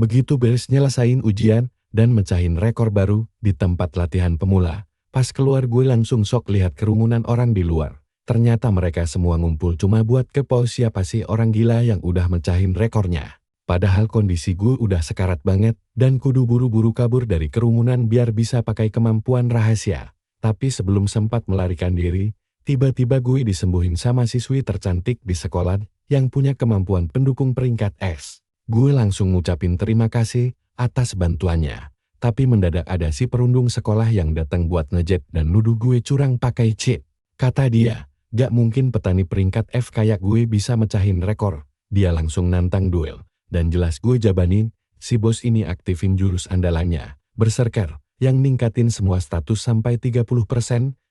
Begitu beres nyelesain ujian dan mecahin rekor baru di tempat latihan pemula, pas keluar gue langsung sok lihat kerumunan orang di luar. Ternyata mereka semua ngumpul cuma buat kepo siapa sih orang gila yang udah mecahin rekornya. Padahal kondisi gue udah sekarat banget dan kudu buru-buru kabur dari kerumunan biar bisa pakai kemampuan rahasia. Tapi sebelum sempat melarikan diri, tiba-tiba gue disembuhin sama siswi tercantik di sekolah yang punya kemampuan pendukung peringkat S. Gue langsung ngucapin terima kasih atas bantuannya. Tapi mendadak ada si perundung sekolah yang datang buat ngejet dan nuduh gue curang pakai cheat. Kata dia, gak mungkin petani peringkat F kayak gue bisa mecahin rekor. Dia langsung nantang duel. Dan jelas gue jabanin, si bos ini aktifin jurus andalannya, Berserker, yang ningkatin semua status sampai 30%,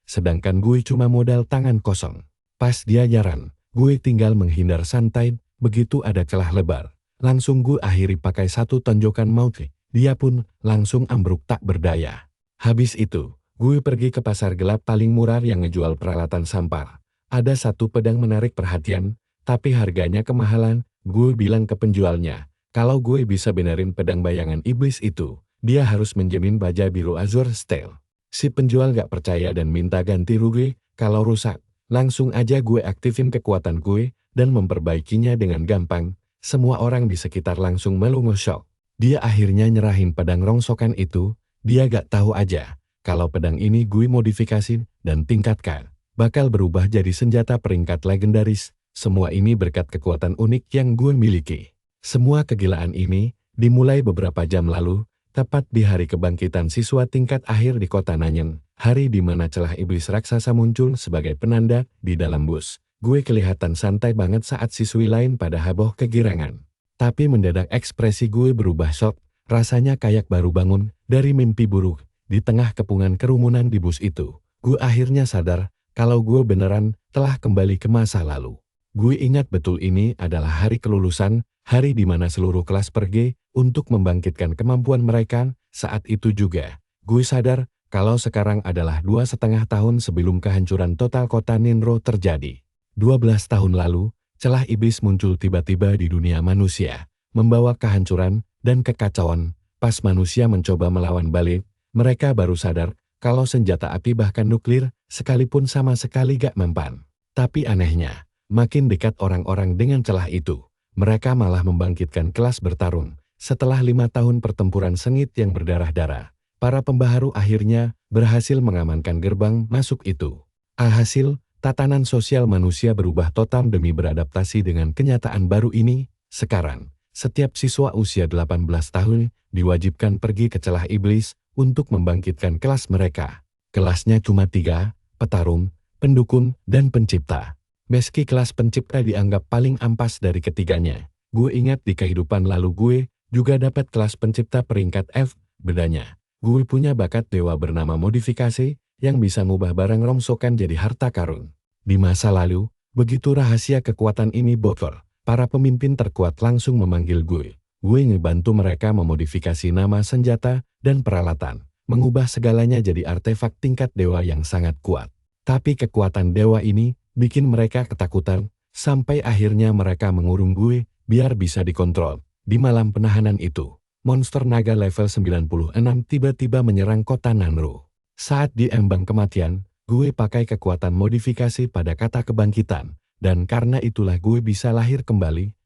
sedangkan gue cuma modal tangan kosong. Pas dia nyerang, gue tinggal menghindar santai, begitu ada celah lebar. Langsung gue akhiri pakai satu tonjokan maut, dia pun langsung ambruk tak berdaya. Habis itu, gue pergi ke pasar gelap paling murah yang ngejual peralatan sampar. Ada satu pedang menarik perhatian, tapi harganya kemahalan. Gue bilang ke penjualnya, kalau gue bisa benerin pedang bayangan iblis itu, dia harus menjamin baja biru azur style. Si penjual gak percaya dan minta ganti rugi kalau rusak. Langsung aja gue aktifin kekuatan gue dan memperbaikinya dengan gampang. Semua orang di sekitar langsung melongo shock. Dia akhirnya nyerahin pedang rongsokan itu. Dia gak tahu aja kalau pedang ini gue modifikasi dan tingkatkan, bakal berubah jadi senjata peringkat legendaris. Semua ini berkat kekuatan unik yang gue miliki. Semua kegilaan ini dimulai beberapa jam lalu, tepat di hari kebangkitan siswa tingkat akhir di kota Nanyen, hari di mana celah iblis raksasa muncul sebagai penanda di dalam bus. Gue kelihatan santai banget saat siswi lain pada heboh kegirangan. Tapi mendadak ekspresi gue berubah shock, rasanya kayak baru bangun dari mimpi buruk. Di tengah kepungan kerumunan di bus itu, gue akhirnya sadar kalau gue beneran telah kembali ke masa lalu. Gue ingat betul ini adalah hari kelulusan, hari di mana seluruh kelas pergi untuk membangkitkan kemampuan mereka. Saat itu juga, gue sadar kalau sekarang adalah 2,5 tahun sebelum kehancuran total kota Ninro terjadi. 12 tahun lalu, celah iblis muncul tiba-tiba di dunia manusia, membawa kehancuran dan kekacauan. Pas manusia mencoba melawan balik, mereka baru sadar kalau senjata api bahkan nuklir sekalipun sama sekali gak mempan. Tapi anehnya, makin dekat orang-orang dengan celah itu, mereka malah membangkitkan kelas bertarung. Setelah 5 tahun pertempuran sengit yang berdarah-darah, para pembaharu akhirnya berhasil mengamankan gerbang masuk itu. Alhasil, tatanan sosial manusia berubah total demi beradaptasi dengan kenyataan baru ini. Sekarang, setiap siswa usia 18 tahun diwajibkan pergi ke celah iblis untuk membangkitkan kelas mereka. Kelasnya cuma 3, petarung, pendukung, dan pencipta. Meski kelas pencipta dianggap paling ampas dari ketiganya, gue ingat di kehidupan lalu gue juga dapat kelas pencipta peringkat F. Bedanya, gue punya bakat dewa bernama modifikasi yang bisa ngubah barang rongsokan jadi harta karun. Di masa lalu, begitu rahasia kekuatan ini bocor, para pemimpin terkuat langsung memanggil gue. Gue ngebantu mereka memodifikasi nama senjata dan peralatan, mengubah segalanya jadi artefak tingkat dewa yang sangat kuat. Tapi kekuatan dewa ini bikin mereka ketakutan, sampai akhirnya mereka mengurung gue, biar bisa dikontrol. Di malam penahanan itu, monster naga level 96 tiba-tiba menyerang kota Nanro. Saat di embang kematian, gue pakai kekuatan modifikasi pada kata kebangkitan, dan karena itulah gue bisa lahir kembali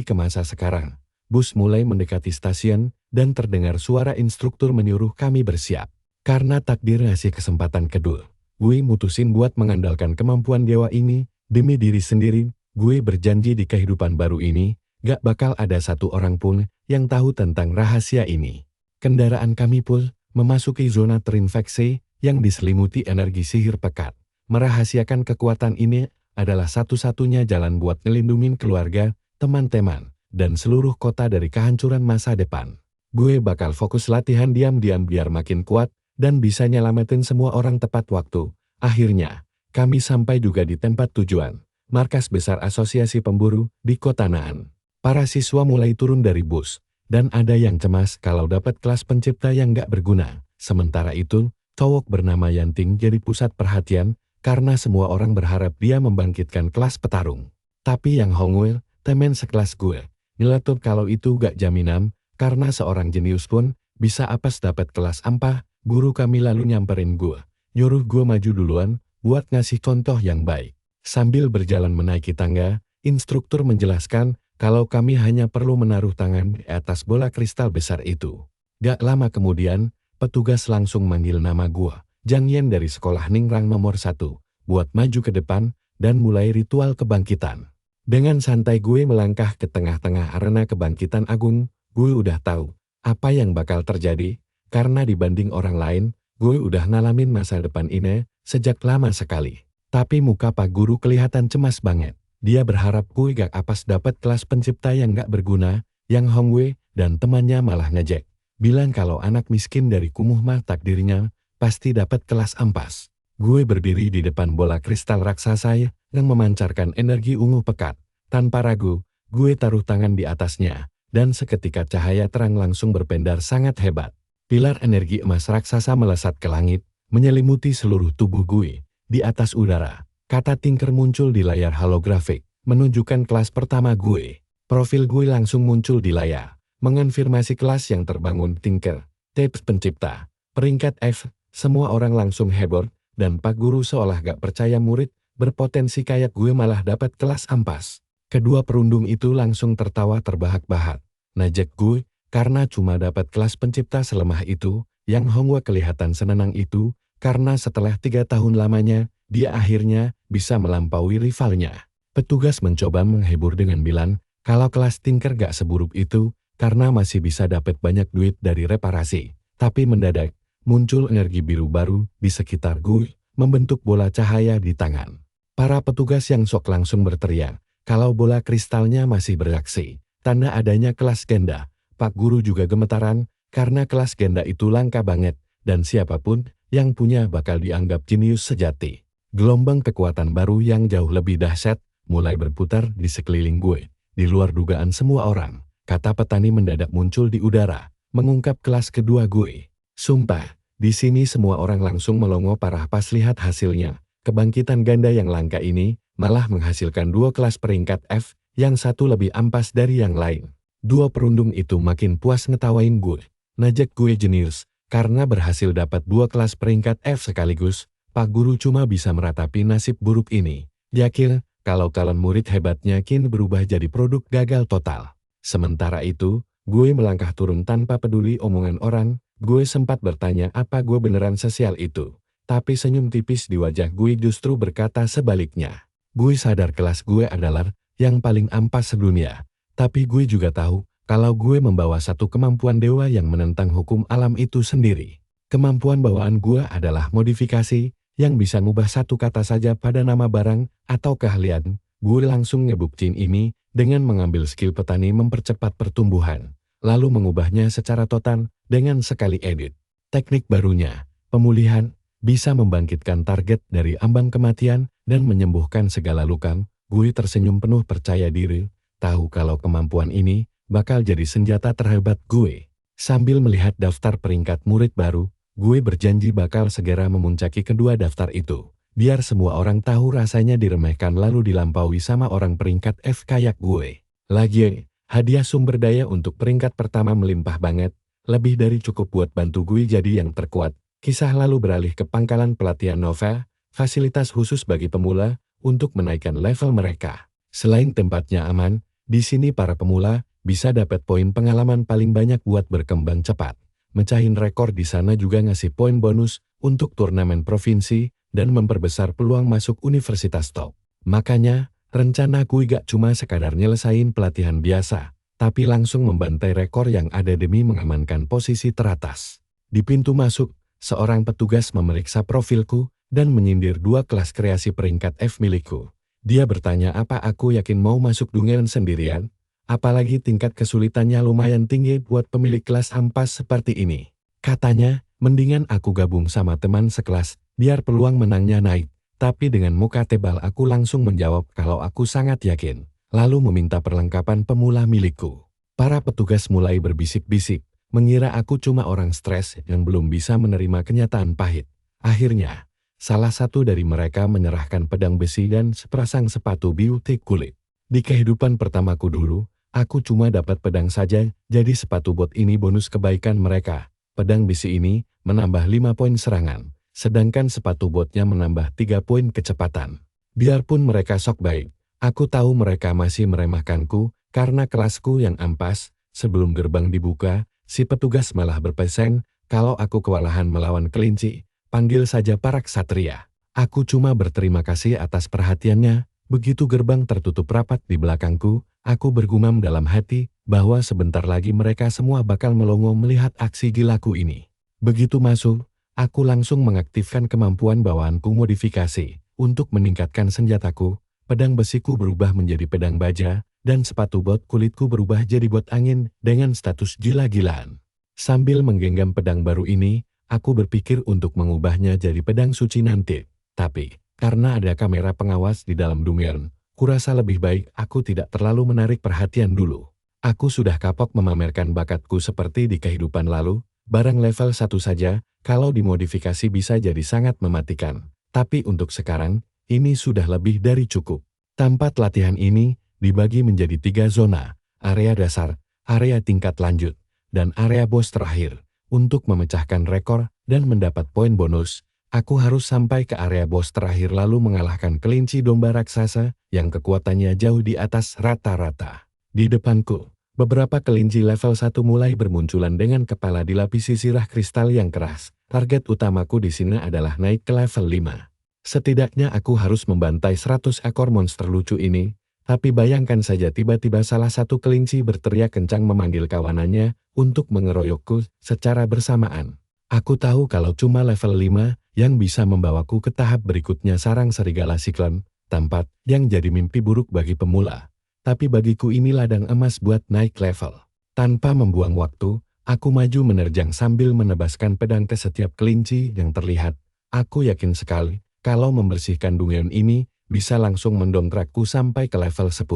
ke masa sekarang. Bus mulai mendekati stasiun, dan terdengar suara instruktur menyuruh kami bersiap. Karena takdir ngasih kesempatan kedua, gue mutusin buat mengandalkan kemampuan dewa ini. Demi diri sendiri, gue berjanji di kehidupan baru ini, gak bakal ada satu orang pun yang tahu tentang rahasia ini. Kendaraan kami pun memasuki zona terinfeksi yang diselimuti energi sihir pekat. Merahasiakan kekuatan ini adalah satu-satunya jalan buat ngelindungin keluarga, teman-teman, dan seluruh kota dari kehancuran masa depan. Gue bakal fokus latihan diam-diam biar makin kuat, dan bisa nyelamatin semua orang tepat waktu. Akhirnya, kami sampai juga di tempat tujuan, markas besar asosiasi pemburu di kota Naan. Para siswa mulai turun dari bus, dan ada yang cemas kalau dapat kelas pencipta yang gak berguna. Sementara itu, cowok bernama Yanting jadi pusat perhatian, karena semua orang berharap dia membangkitkan kelas petarung. Tapi yang Hongwell, temen sekelas gue, nyeletuk kalau itu gak jaminan, karena seorang jenius pun bisa apes dapat kelas ampah. Guru kami lalu nyamperin gue, nyuruh gue maju duluan buat ngasih contoh yang baik. Sambil berjalan menaiki tangga, instruktur menjelaskan kalau kami hanya perlu menaruh tangan di atas bola kristal besar itu. Gak lama kemudian, petugas langsung manggil nama gue, Jang Yen dari sekolah Ningrang nomor 1, buat maju ke depan dan mulai ritual kebangkitan. Dengan santai gue melangkah ke tengah-tengah arena kebangkitan agung. Gue udah tahu apa yang bakal terjadi, karena dibanding orang lain, gue udah ngalamin masa depan ini sejak lama sekali. Tapi muka Pak Guru kelihatan cemas banget. Dia berharap gue gak apes dapat kelas pencipta yang gak berguna, yang Hongwei dan temannya malah ngejek. Bilang kalau anak miskin dari kumuh mah takdirnya pasti dapat kelas ampas. Gue berdiri di depan bola kristal raksasa yang memancarkan energi ungu pekat. Tanpa ragu, gue taruh tangan di atasnya, dan seketika cahaya terang langsung berpendar sangat hebat. Pilar energi emas raksasa melesat ke langit, menyelimuti seluruh tubuh gue. Di atas udara, kata Tinker muncul di layar holografik, menunjukkan kelas pertama gue. Profil gue langsung muncul di layar, mengonfirmasi kelas yang terbangun Tinker, tips pencipta, peringkat F. Semua orang langsung heboh, dan Pak Guru seolah gak percaya murid berpotensi kayak gue malah dapat kelas ampas. Kedua perundung itu langsung tertawa terbahak-bahak. Najek gue, karena cuma dapat kelas pencipta selemah itu. Yang Hongwei kelihatan senang itu, karena setelah 3 tahun lamanya, dia akhirnya bisa melampaui rivalnya. Petugas mencoba menghibur dengan bilang, kalau kelas Tinker gak seburuk itu, karena masih bisa dapat banyak duit dari reparasi. Tapi mendadak, muncul energi biru baru di sekitar gue, membentuk bola cahaya di tangan. Para petugas yang shock langsung berteriak, kalau bola kristalnya masih bereaksi, tanda adanya kelas ganda. Pak Guru juga gemetaran, karena kelas ganda itu langka banget, dan siapapun yang punya bakal dianggap jenius sejati. Gelombang kekuatan baru yang jauh lebih dahsyat, mulai berputar di sekeliling gue. Di luar dugaan semua orang, kata petani mendadak muncul di udara, mengungkap kelas kedua gue. Sumpah, di sini semua orang langsung melongo parah pas lihat hasilnya. Kebangkitan ganda yang langka ini, malah menghasilkan 2 kelas peringkat F, yang satu lebih ampas dari yang lain. 2 perundung itu makin puas ngetawain gue. Najek gue jenius, karena berhasil dapat 2 kelas peringkat F sekaligus. Pak Guru cuma bisa meratapi nasib buruk ini. Yakin, kalau calon murid hebatnya kini berubah jadi produk gagal total. Sementara itu, gue melangkah turun tanpa peduli omongan orang. Gue sempat bertanya apa gue beneran sesial itu. Tapi senyum tipis di wajah gue justru berkata sebaliknya. Gue sadar kelas gue adalah yang paling ampas sedunia. Tapi gue juga tahu kalau gue membawa satu kemampuan dewa yang menentang hukum alam itu sendiri. Kemampuan bawaan gue adalah modifikasi yang bisa ngubah satu kata saja pada nama barang atau keahlian. Gue langsung ngebuktiin ini dengan mengambil skill petani mempercepat pertumbuhan, lalu mengubahnya secara total dengan sekali edit. Teknik barunya, pemulihan, bisa membangkitkan target dari ambang kematian dan menyembuhkan segala luka. Gue tersenyum penuh percaya diri, tahu kalau kemampuan ini bakal jadi senjata terhebat gue. Sambil melihat daftar peringkat murid baru, gue berjanji bakal segera memuncaki kedua daftar itu. Biar semua orang tahu rasanya diremehkan lalu dilampaui sama orang peringkat F kayak gue. Lagi, hadiah sumber daya untuk peringkat pertama melimpah banget, lebih dari cukup buat bantu gue jadi yang terkuat. Kisah lalu beralih ke pangkalan pelatihan Nova, fasilitas khusus bagi pemula untuk menaikkan level mereka. Selain tempatnya aman, di sini para pemula bisa dapat poin pengalaman paling banyak buat berkembang cepat. Mecahin rekor di sana juga ngasih poin bonus untuk turnamen provinsi dan memperbesar peluang masuk universitas top. Makanya, rencana gue gak cuma sekadar nyelesain pelatihan biasa, tapi langsung membantai rekor yang ada demi mengamankan posisi teratas. Di pintu masuk, seorang petugas memeriksa profilku dan menyindir 2 kelas kreasi peringkat F milikku. Dia bertanya apa aku yakin mau masuk dungen sendirian, apalagi tingkat kesulitannya lumayan tinggi buat pemilik kelas ampas seperti ini. Katanya, mendingan aku gabung sama teman sekelas, biar peluang menangnya naik. Tapi dengan muka tebal aku langsung menjawab kalau aku sangat yakin, lalu meminta perlengkapan pemula milikku. Para petugas mulai berbisik-bisik, mengira aku cuma orang stres yang belum bisa menerima kenyataan pahit. Akhirnya, salah satu dari mereka menyerahkan pedang besi dan sepasang sepatu beauty kulit. Di kehidupan pertamaku dulu, Aku cuma dapat pedang saja, jadi sepatu bot ini bonus kebaikan mereka. Pedang besi ini menambah 5 poin serangan, sedangkan sepatu botnya menambah 3 poin kecepatan. Biarpun mereka sok baik, aku tahu mereka masih meremehkanku karena kelasku yang ampas. Sebelum gerbang dibuka, si petugas malah berpesan, kalau aku kewalahan melawan kelinci, panggil saja para ksatria. Aku cuma berterima kasih atas perhatiannya. Begitu gerbang tertutup rapat di belakangku, aku bergumam dalam hati bahwa sebentar lagi mereka semua bakal melongo melihat aksi gilaku ini. Begitu masuk, aku langsung mengaktifkan kemampuan bawaanku modifikasi. Untuk meningkatkan senjataku, pedang besiku berubah menjadi pedang baja, dan sepatu bot kulitku berubah jadi bot angin dengan status gila-gilaan. Sambil menggenggam pedang baru ini, aku berpikir untuk mengubahnya jadi pedang suci nanti. Tapi, karena ada kamera pengawas di dalam Dungeon, kurasa lebih baik aku tidak terlalu menarik perhatian dulu. Aku sudah kapok memamerkan bakatku seperti di kehidupan lalu, barang level 1 saja, kalau dimodifikasi bisa jadi sangat mematikan. Tapi untuk sekarang, ini sudah lebih dari cukup. Tempat latihan ini dibagi menjadi 3 zona, area dasar, area tingkat lanjut, dan area bos terakhir. Untuk memecahkan rekor dan mendapat poin bonus, aku harus sampai ke area bos terakhir lalu mengalahkan kelinci domba raksasa yang kekuatannya jauh di atas rata-rata. Di depanku, beberapa kelinci level 1 mulai bermunculan dengan kepala dilapisi sirah kristal yang keras. Target utamaku di sini adalah naik ke level 5. Setidaknya aku harus membantai 100 ekor monster lucu ini, tapi bayangkan saja tiba-tiba salah satu kelinci berteriak kencang memanggil kawanannya untuk mengeroyokku secara bersamaan. Aku tahu kalau cuma level 5 yang bisa membawaku ke tahap berikutnya sarang serigala siklon, tempat yang jadi mimpi buruk bagi pemula. Tapi bagiku ini ladang emas buat naik level. Tanpa membuang waktu, aku maju menerjang sambil menebaskan pedang ke setiap kelinci yang terlihat. Aku yakin sekali, kalau membersihkan Dungeon ini, bisa langsung mendongkrakku sampai ke level 10.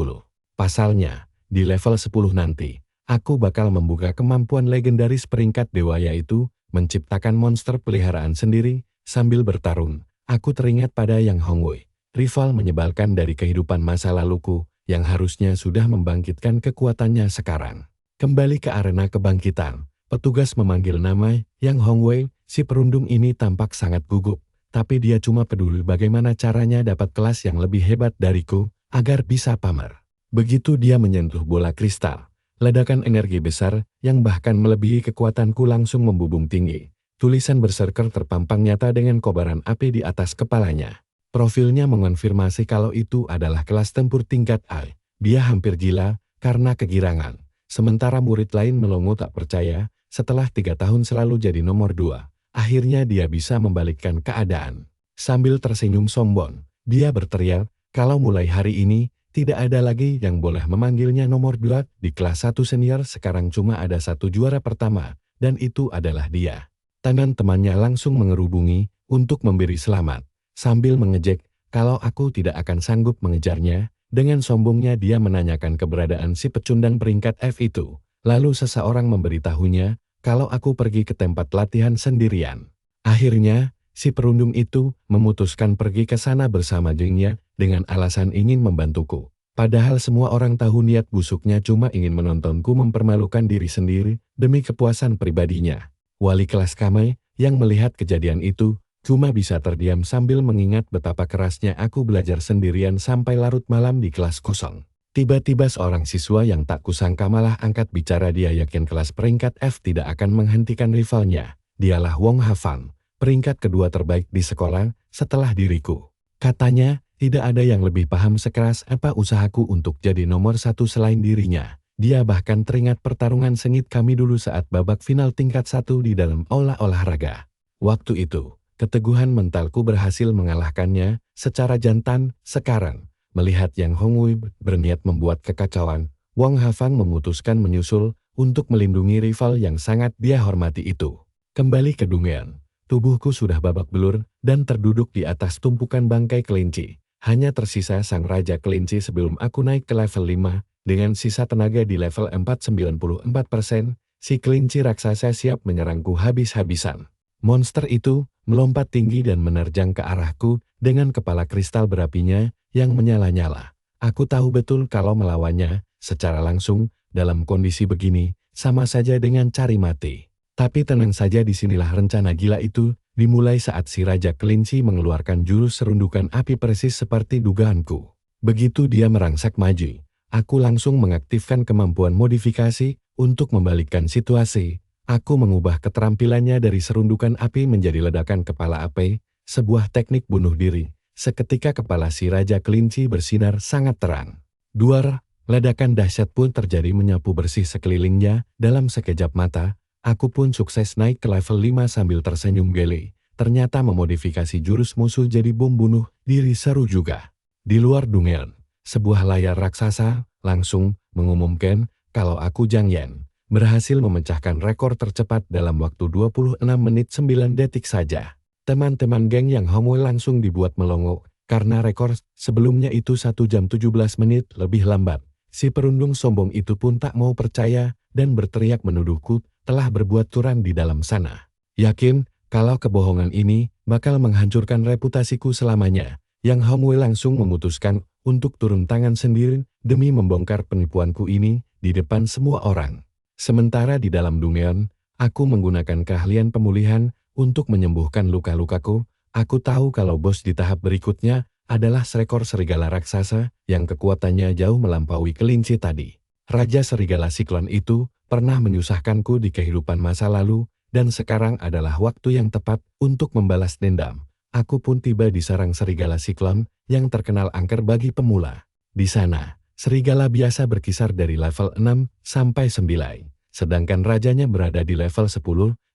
Pasalnya, di level 10 nanti, aku bakal membuka kemampuan legendaris peringkat dewa yaitu menciptakan monster peliharaan sendiri. Sambil bertarung, aku teringat pada Yang Hongwei, rival menyebalkan dari kehidupan masa laluku, yang harusnya sudah membangkitkan kekuatannya sekarang. Kembali ke arena kebangkitan, petugas memanggil nama Yang Hongwei. Si perundung ini tampak sangat gugup, tapi dia cuma peduli bagaimana caranya dapat kelas yang lebih hebat dariku, agar bisa pamer. Begitu dia menyentuh bola kristal, ledakan energi besar yang bahkan melebihi kekuatanku langsung membubung tinggi. Tulisan berserker terpampang nyata dengan kobaran api di atas kepalanya. Profilnya mengonfirmasi kalau itu adalah kelas tempur tingkat A. Dia hampir gila karena kegirangan. Sementara murid lain melongo tak percaya, setelah 3 tahun selalu jadi nomor 2. Akhirnya dia bisa membalikkan keadaan. Sambil tersenyum sombong, dia berteriak, kalau mulai hari ini, tidak ada lagi yang boleh memanggilnya nomor 2. Di kelas 1 senior sekarang cuma ada 1 juara pertama, dan itu adalah dia. Tangan temannya langsung mengerubungi untuk memberi selamat. Sambil mengejek, kalau aku tidak akan sanggup mengejarnya, dengan sombongnya dia menanyakan keberadaan si pecundang peringkat F itu. Lalu seseorang memberitahunya, kalau aku pergi ke tempat latihan sendirian. Akhirnya, si perundung itu memutuskan pergi ke sana bersama gengnya dengan alasan ingin membantuku. Padahal semua orang tahu niat busuknya cuma ingin menontonku mempermalukan diri sendiri demi kepuasan pribadinya. Wali kelas kami yang melihat kejadian itu cuma bisa terdiam sambil mengingat betapa kerasnya aku belajar sendirian sampai larut malam di kelas kosong. Tiba-tiba seorang siswa yang tak kusangka malah angkat bicara. Dia yakin kelas peringkat F tidak akan menghentikan rivalnya. Dialah Wong Hafang, peringkat kedua terbaik di sekolah setelah diriku. Katanya, tidak ada yang lebih paham sekeras apa usahaku untuk jadi nomor 1 selain dirinya. Dia bahkan teringat pertarungan sengit kami dulu saat babak final tingkat 1 di dalam olahraga. Waktu itu, keteguhan mentalku berhasil mengalahkannya secara jantan. Sekarang, melihat Yang Hongwei berniat membuat kekacauan, Wong Hafang memutuskan menyusul untuk melindungi rival yang sangat dia hormati itu. Kembali ke Dungeon, tubuhku sudah babak belur dan terduduk di atas tumpukan bangkai kelinci. Hanya tersisa sang raja kelinci sebelum aku naik ke level 5. Dengan sisa tenaga di level 494%, si kelinci raksasa siap menyerangku habis-habisan. Monster itu melompat tinggi dan menerjang ke arahku dengan kepala kristal berapinya yang menyala-nyala. Aku tahu betul kalau melawannya, Secara langsung, dalam kondisi begini, sama saja dengan cari mati. Tapi tenang saja, disinilah rencana gila itu dimulai saat si Raja Kelinci mengeluarkan jurus serundukan api persis seperti dugaanku. Begitu dia merangsak maju, aku langsung mengaktifkan kemampuan modifikasi untuk membalikkan situasi. Aku mengubah keterampilannya dari serundukan api menjadi ledakan kepala api, sebuah teknik bunuh diri. Seketika kepala si Raja Kelinci bersinar sangat terang. Duar, ledakan dahsyat pun terjadi menyapu bersih sekelilingnya. Dalam sekejap mata, aku pun sukses naik ke level 5 sambil tersenyum geli. Ternyata memodifikasi jurus musuh jadi bom bunuh diri seru juga. Di luar Dungen, sebuah layar raksasa langsung mengumumkan kalau aku Zhang Yan berhasil memecahkan rekor tercepat dalam waktu 26 menit 9 detik saja. Teman-teman geng yang homo langsung dibuat melongo, karena rekor sebelumnya itu 1 jam 17 menit lebih lambat. Si perundung sombong itu pun tak mau percaya dan berteriak menuduhku telah berbuat curang di dalam sana. Yakin kalau kebohongan ini bakal menghancurkan reputasiku selamanya. Yang homo langsung memutuskan untuk turun tangan sendiri demi membongkar penipuanku ini di depan semua orang. Sementara di dalam Dungen, aku menggunakan keahlian pemulihan untuk menyembuhkan luka-lukaku. Aku tahu kalau bos di tahap berikutnya adalah seekor serigala raksasa yang kekuatannya jauh melampaui kelinci tadi. Raja serigala siklon itu pernah menyusahkanku di kehidupan masa lalu, dan sekarang adalah waktu yang tepat untuk membalas dendam. Aku pun tiba di sarang serigala siklon yang terkenal angker bagi pemula. Di sana, serigala biasa berkisar dari level 6 sampai 9, sedangkan rajanya berada di level 10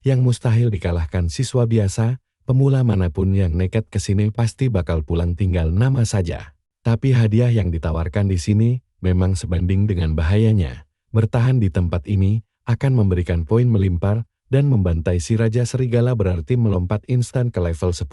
yang mustahil dikalahkan siswa biasa. Pemula manapun yang nekat ke sini pasti bakal pulang tinggal nama saja. Tapi hadiah yang ditawarkan di sini memang sebanding dengan bahayanya. Bertahan di tempat ini akan memberikan poin melimpar, dan membantai si Raja Serigala berarti melompat instan ke level 10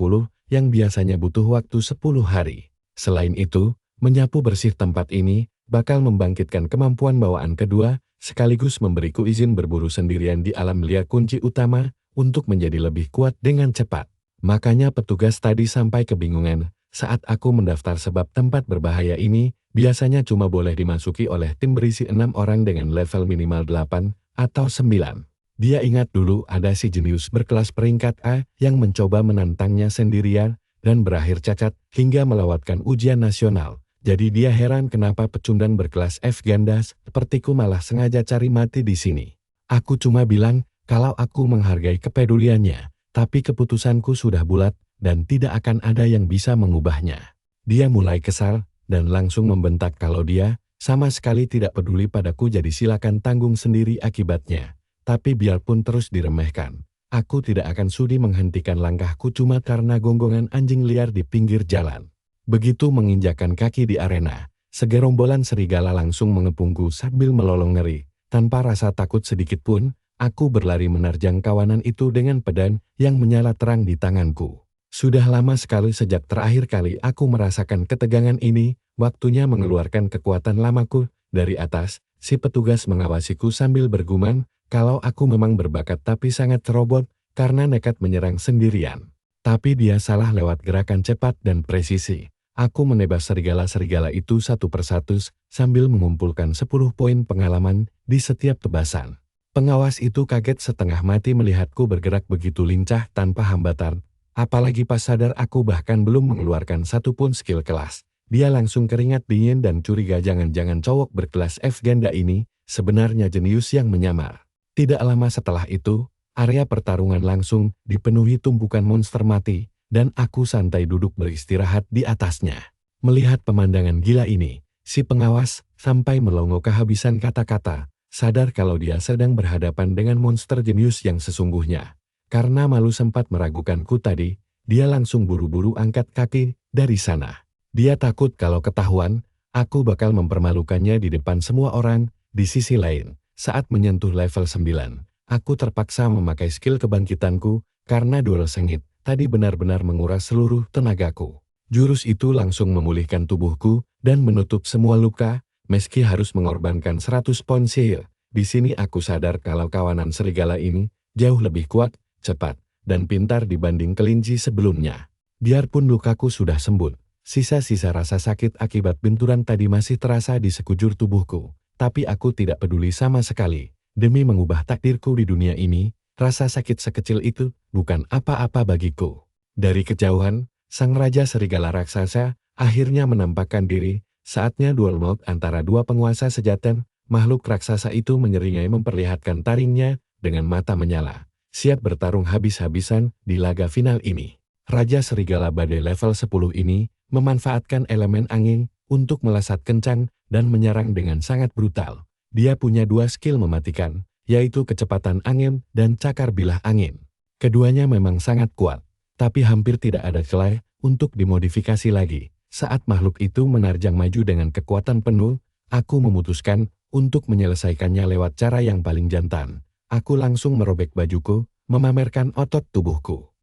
yang biasanya butuh waktu 10 hari. Selain itu, menyapu bersih tempat ini bakal membangkitkan kemampuan bawaan kedua, sekaligus memberiku izin berburu sendirian di alam liar kunci utama untuk menjadi lebih kuat dengan cepat. Makanya petugas tadi sampai kebingungan saat aku mendaftar, sebab tempat berbahaya ini biasanya cuma boleh dimasuki oleh tim berisi 6 orang dengan level minimal 8 atau 9. Dia ingat dulu ada si jenius berkelas peringkat A yang mencoba menantangnya sendirian dan berakhir cacat hingga melewatkan ujian nasional. Jadi dia heran kenapa pecundang berkelas F ganda sepertiku malah sengaja cari mati di sini. Aku cuma bilang kalau aku menghargai kepeduliannya, tapi keputusanku sudah bulat dan tidak akan ada yang bisa mengubahnya. Dia mulai kesal dan langsung membentak kalau dia sama sekali tidak peduli padaku, jadi silakan tanggung sendiri akibatnya. Tapi biarpun terus diremehkan, aku tidak akan sudi menghentikan langkahku cuma karena gonggongan anjing liar di pinggir jalan. Begitu menginjakan kaki di arena, segerombolan serigala langsung mengepungku sambil melolong ngeri. Tanpa rasa takut sedikit pun, aku berlari menerjang kawanan itu dengan pedang yang menyala terang di tanganku. Sudah lama sekali sejak terakhir kali aku merasakan ketegangan ini. Waktunya mengeluarkan kekuatan lamaku. Dari atas, si petugas mengawasiku sambil bergumam kalau aku memang berbakat tapi sangat cerobot karena nekat menyerang sendirian. Tapi dia salah lewat gerakan cepat dan presisi. Aku menebas serigala-serigala itu satu persatu sambil mengumpulkan 10 poin pengalaman di setiap tebasan. Pengawas itu kaget setengah mati melihatku bergerak begitu lincah tanpa hambatan. Apalagi pas sadar aku bahkan belum mengeluarkan satupun skill kelas. Dia langsung keringat dingin dan curiga, jangan-jangan cowok berkelas F ganda ini sebenarnya jenius yang menyamar. Tidak lama setelah itu, area pertarungan langsung dipenuhi tumpukan monster mati, dan aku santai duduk beristirahat di atasnya. Melihat pemandangan gila ini, si pengawas sampai melongo kehabisan kata-kata, sadar kalau dia sedang berhadapan dengan monster jenius yang sesungguhnya. Karena malu sempat meragukanku tadi, dia langsung buru-buru angkat kaki dari sana. Dia takut kalau ketahuan, aku bakal mempermalukannya di depan semua orang. Di sisi lain, saat menyentuh level 9, aku terpaksa memakai skill kebangkitanku karena duel sengit tadi benar-benar menguras seluruh tenagaku. Jurus itu langsung memulihkan tubuhku dan menutup semua luka, meski harus mengorbankan 100 poin sihir. Di sini aku sadar kalau kawanan serigala ini jauh lebih kuat, cepat, dan pintar dibanding kelinci sebelumnya. Biarpun lukaku sudah sembuh, sisa-sisa rasa sakit akibat benturan tadi masih terasa di sekujur tubuhku. tapi aku tidak peduli sama sekali. Demi mengubah takdirku di dunia ini, rasa sakit sekecil itu bukan apa-apa bagiku. Dari kejauhan, sang Raja Serigala Raksasa akhirnya menampakkan diri. Saatnya duel maut antara dua penguasa sejati. Makhluk raksasa itu menyeringai memperlihatkan taringnya dengan mata menyala, siap bertarung habis-habisan di laga final ini. Raja Serigala Badai level 10 ini memanfaatkan elemen angin untuk melesat kencang dan menyerang dengan sangat brutal. Dia punya dua skill mematikan, yaitu kecepatan angin dan cakar bilah angin. Keduanya memang sangat kuat, tapi hampir tidak ada celah untuk dimodifikasi lagi. Saat makhluk itu menerjang maju dengan kekuatan penuh, aku memutuskan untuk menyelesaikannya lewat cara yang paling jantan. Aku langsung merobek bajuku, memamerkan otot tubuhku.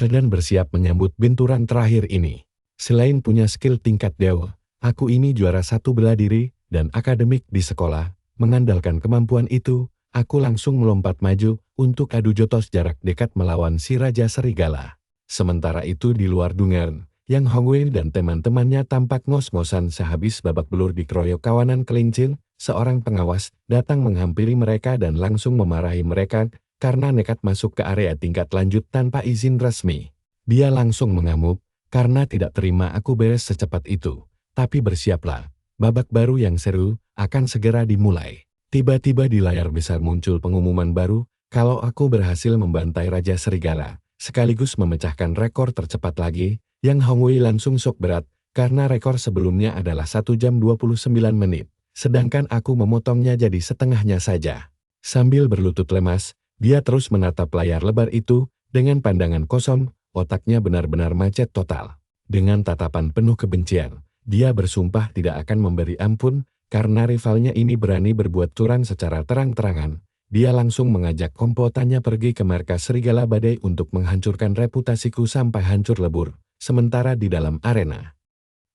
Dan bersiap menyambut benturan terakhir ini. Selain punya skill tingkat dewa, aku ini juara 1 bela diri dan akademik di sekolah. Mengandalkan kemampuan itu, aku langsung melompat maju untuk adu jotos jarak dekat melawan si Raja Serigala. Sementara itu di luar Dungan, Yang Hongwei dan teman-temannya tampak ngos-ngosan sehabis babak belur dikeroyok kawanan kelincir. Seorang pengawas datang menghampiri mereka dan langsung memarahi mereka karena nekat masuk ke area tingkat lanjut tanpa izin resmi. Dia langsung mengamuk karena tidak terima aku beres secepat itu. Tapi bersiaplah, babak baru yang seru akan segera dimulai. Tiba-tiba di layar besar muncul pengumuman baru kalau aku berhasil membantai Raja Serigala, sekaligus memecahkan rekor tercepat lagi. Yang Hongwei langsung shock berat karena rekor sebelumnya adalah 1 jam 29 menit. Sedangkan aku memotongnya jadi setengahnya saja. Sambil berlutut lemas, dia terus menatap layar lebar itu, dengan pandangan kosong, otaknya benar-benar macet total. Dengan tatapan penuh kebencian, dia bersumpah tidak akan memberi ampun, karena rivalnya ini berani berbuat curang secara terang-terangan. Dia langsung mengajak komplotannya pergi ke markas Serigala Badai untuk menghancurkan reputasiku sampai hancur lebur. Sementara di dalam arena,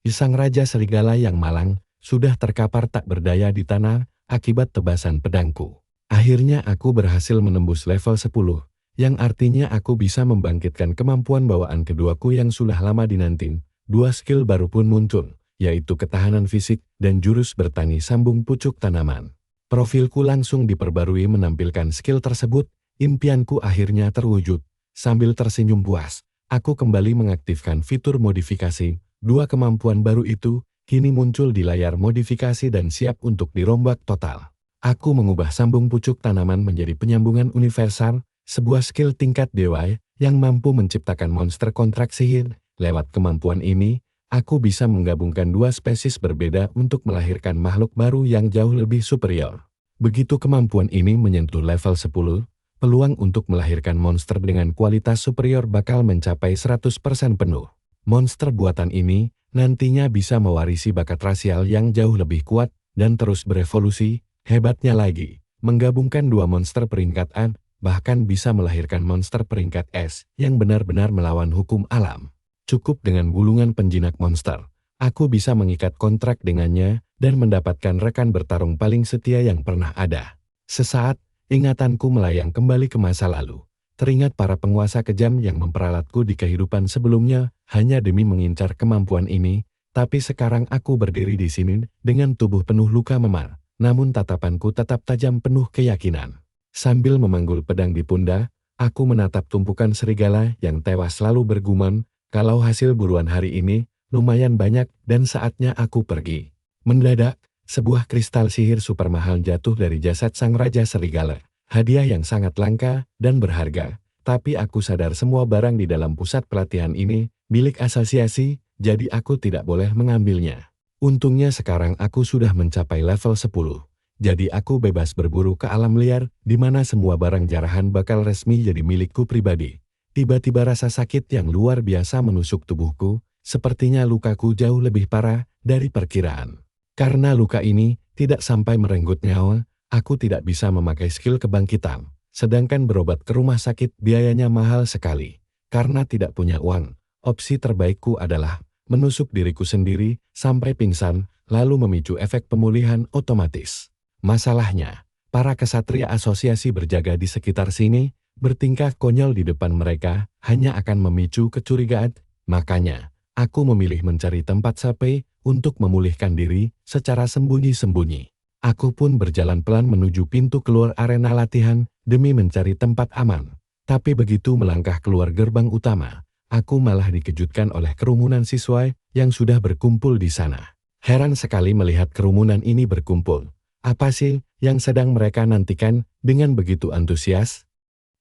sang Raja Serigala yang malang, sudah terkapar tak berdaya di tanah akibat tebasan pedangku. Akhirnya aku berhasil menembus level 10, yang artinya aku bisa membangkitkan kemampuan bawaan keduaku yang sudah lama dinanti. Dua skill baru pun muncul, yaitu ketahanan fisik dan jurus bertani sambung pucuk tanaman. Profilku langsung diperbarui menampilkan skill tersebut. Impianku akhirnya terwujud. Sambil tersenyum puas, aku kembali mengaktifkan fitur modifikasi. Dua kemampuan baru itu kini muncul di layar modifikasi dan siap untuk dirombak total. Aku mengubah sambung pucuk tanaman menjadi penyambungan universal, sebuah skill tingkat dewa yang mampu menciptakan monster kontrak sihir. Lewat kemampuan ini, aku bisa menggabungkan dua spesies berbeda untuk melahirkan makhluk baru yang jauh lebih superior. Begitu kemampuan ini menyentuh level 10, peluang untuk melahirkan monster dengan kualitas superior bakal mencapai 100% penuh. Monster buatan ini nantinya bisa mewarisi bakat rasial yang jauh lebih kuat dan terus berevolusi. Hebatnya lagi, menggabungkan dua monster peringkat A, bahkan bisa melahirkan monster peringkat S yang benar-benar melawan hukum alam. Cukup dengan gulungan penjinak monster, aku bisa mengikat kontrak dengannya dan mendapatkan rekan bertarung paling setia yang pernah ada. Sesaat, ingatanku melayang kembali ke masa lalu. Teringat para penguasa kejam yang memperalatku di kehidupan sebelumnya hanya demi mengincar kemampuan ini, tapi sekarang aku berdiri di sini dengan tubuh penuh luka memar, namun tatapanku tetap tajam penuh keyakinan. Sambil memanggul pedang di pundak, aku menatap tumpukan serigala yang tewas lalu bergumam, kalau hasil buruan hari ini lumayan banyak dan saatnya aku pergi. Mendadak, sebuah kristal sihir super mahal jatuh dari jasad sang Raja Serigala. Hadiah yang sangat langka dan berharga, tapi aku sadar semua barang di dalam pusat pelatihan ini milik asosiasi, jadi aku tidak boleh mengambilnya. Untungnya sekarang aku sudah mencapai level 10, jadi aku bebas berburu ke alam liar, di mana semua barang jarahan bakal resmi jadi milikku pribadi. Tiba-tiba rasa sakit yang luar biasa menusuk tubuhku, sepertinya lukaku jauh lebih parah dari perkiraan. Karena luka ini tidak sampai merenggut nyawa, aku tidak bisa memakai skill kebangkitan, sedangkan berobat ke rumah sakit biayanya mahal sekali. Karena tidak punya uang, opsi terbaikku adalah menusuk diriku sendiri sampai pingsan, lalu memicu efek pemulihan otomatis. Masalahnya, para kesatria asosiasi berjaga di sekitar sini, bertingkah konyol di depan mereka, hanya akan memicu kecurigaan. Makanya, aku memilih mencari tempat sape untuk memulihkan diri secara sembunyi-sembunyi. Aku pun berjalan pelan menuju pintu keluar arena latihan demi mencari tempat aman. Tapi begitu melangkah keluar gerbang utama, aku malah dikejutkan oleh kerumunan siswa yang sudah berkumpul di sana. Heran sekali melihat kerumunan ini berkumpul. Apa sih yang sedang mereka nantikan dengan begitu antusias?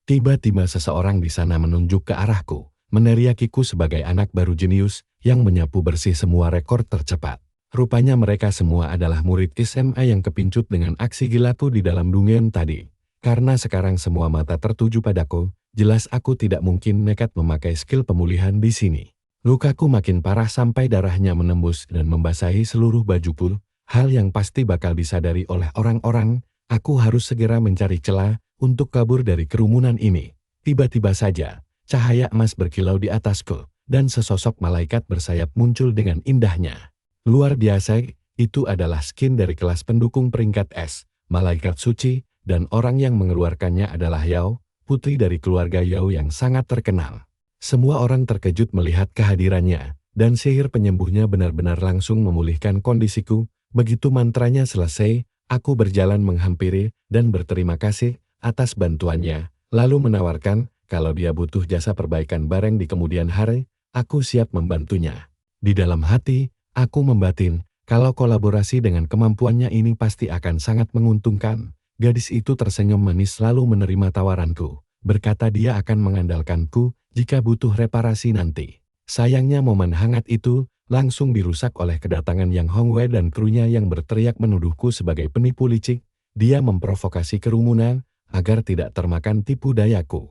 Tiba-tiba seseorang di sana menunjuk ke arahku, meneriakiku sebagai anak baru jenius yang menyapu bersih semua rekor tercepat. Rupanya mereka semua adalah murid SMA yang kepincut dengan aksi gilaku di dalam dungem tadi. Karena sekarang semua mata tertuju padaku, jelas aku tidak mungkin nekat memakai skill pemulihan di sini. Lukaku makin parah sampai darahnya menembus dan membasahi seluruh bajuku. Hal yang pasti bakal disadari oleh orang-orang, aku harus segera mencari celah untuk kabur dari kerumunan ini. Tiba-tiba saja, cahaya emas berkilau di atasku, dan sesosok malaikat bersayap muncul dengan indahnya. Luar biasa, itu adalah skin dari kelas pendukung peringkat S, malaikat suci, dan orang yang mengeluarkannya adalah Yao, putri dari keluarga Yao yang sangat terkenal. Semua orang terkejut melihat kehadirannya, dan sihir penyembuhnya benar-benar langsung memulihkan kondisiku. Begitu mantranya selesai, aku berjalan menghampiri dan berterima kasih atas bantuannya, lalu menawarkan kalau dia butuh jasa perbaikan bareng di kemudian hari, aku siap membantunya. Di dalam hati, aku membatin, kalau kolaborasi dengan kemampuannya ini pasti akan sangat menguntungkan. Gadis itu tersenyum manis lalu menerima tawaranku. Berkata dia akan mengandalkanku jika butuh reparasi nanti. Sayangnya momen hangat itu langsung dirusak oleh kedatangan Yang Hongwei dan krunya yang berteriak menuduhku sebagai penipu licik. Dia memprovokasi kerumunan agar tidak termakan tipu dayaku.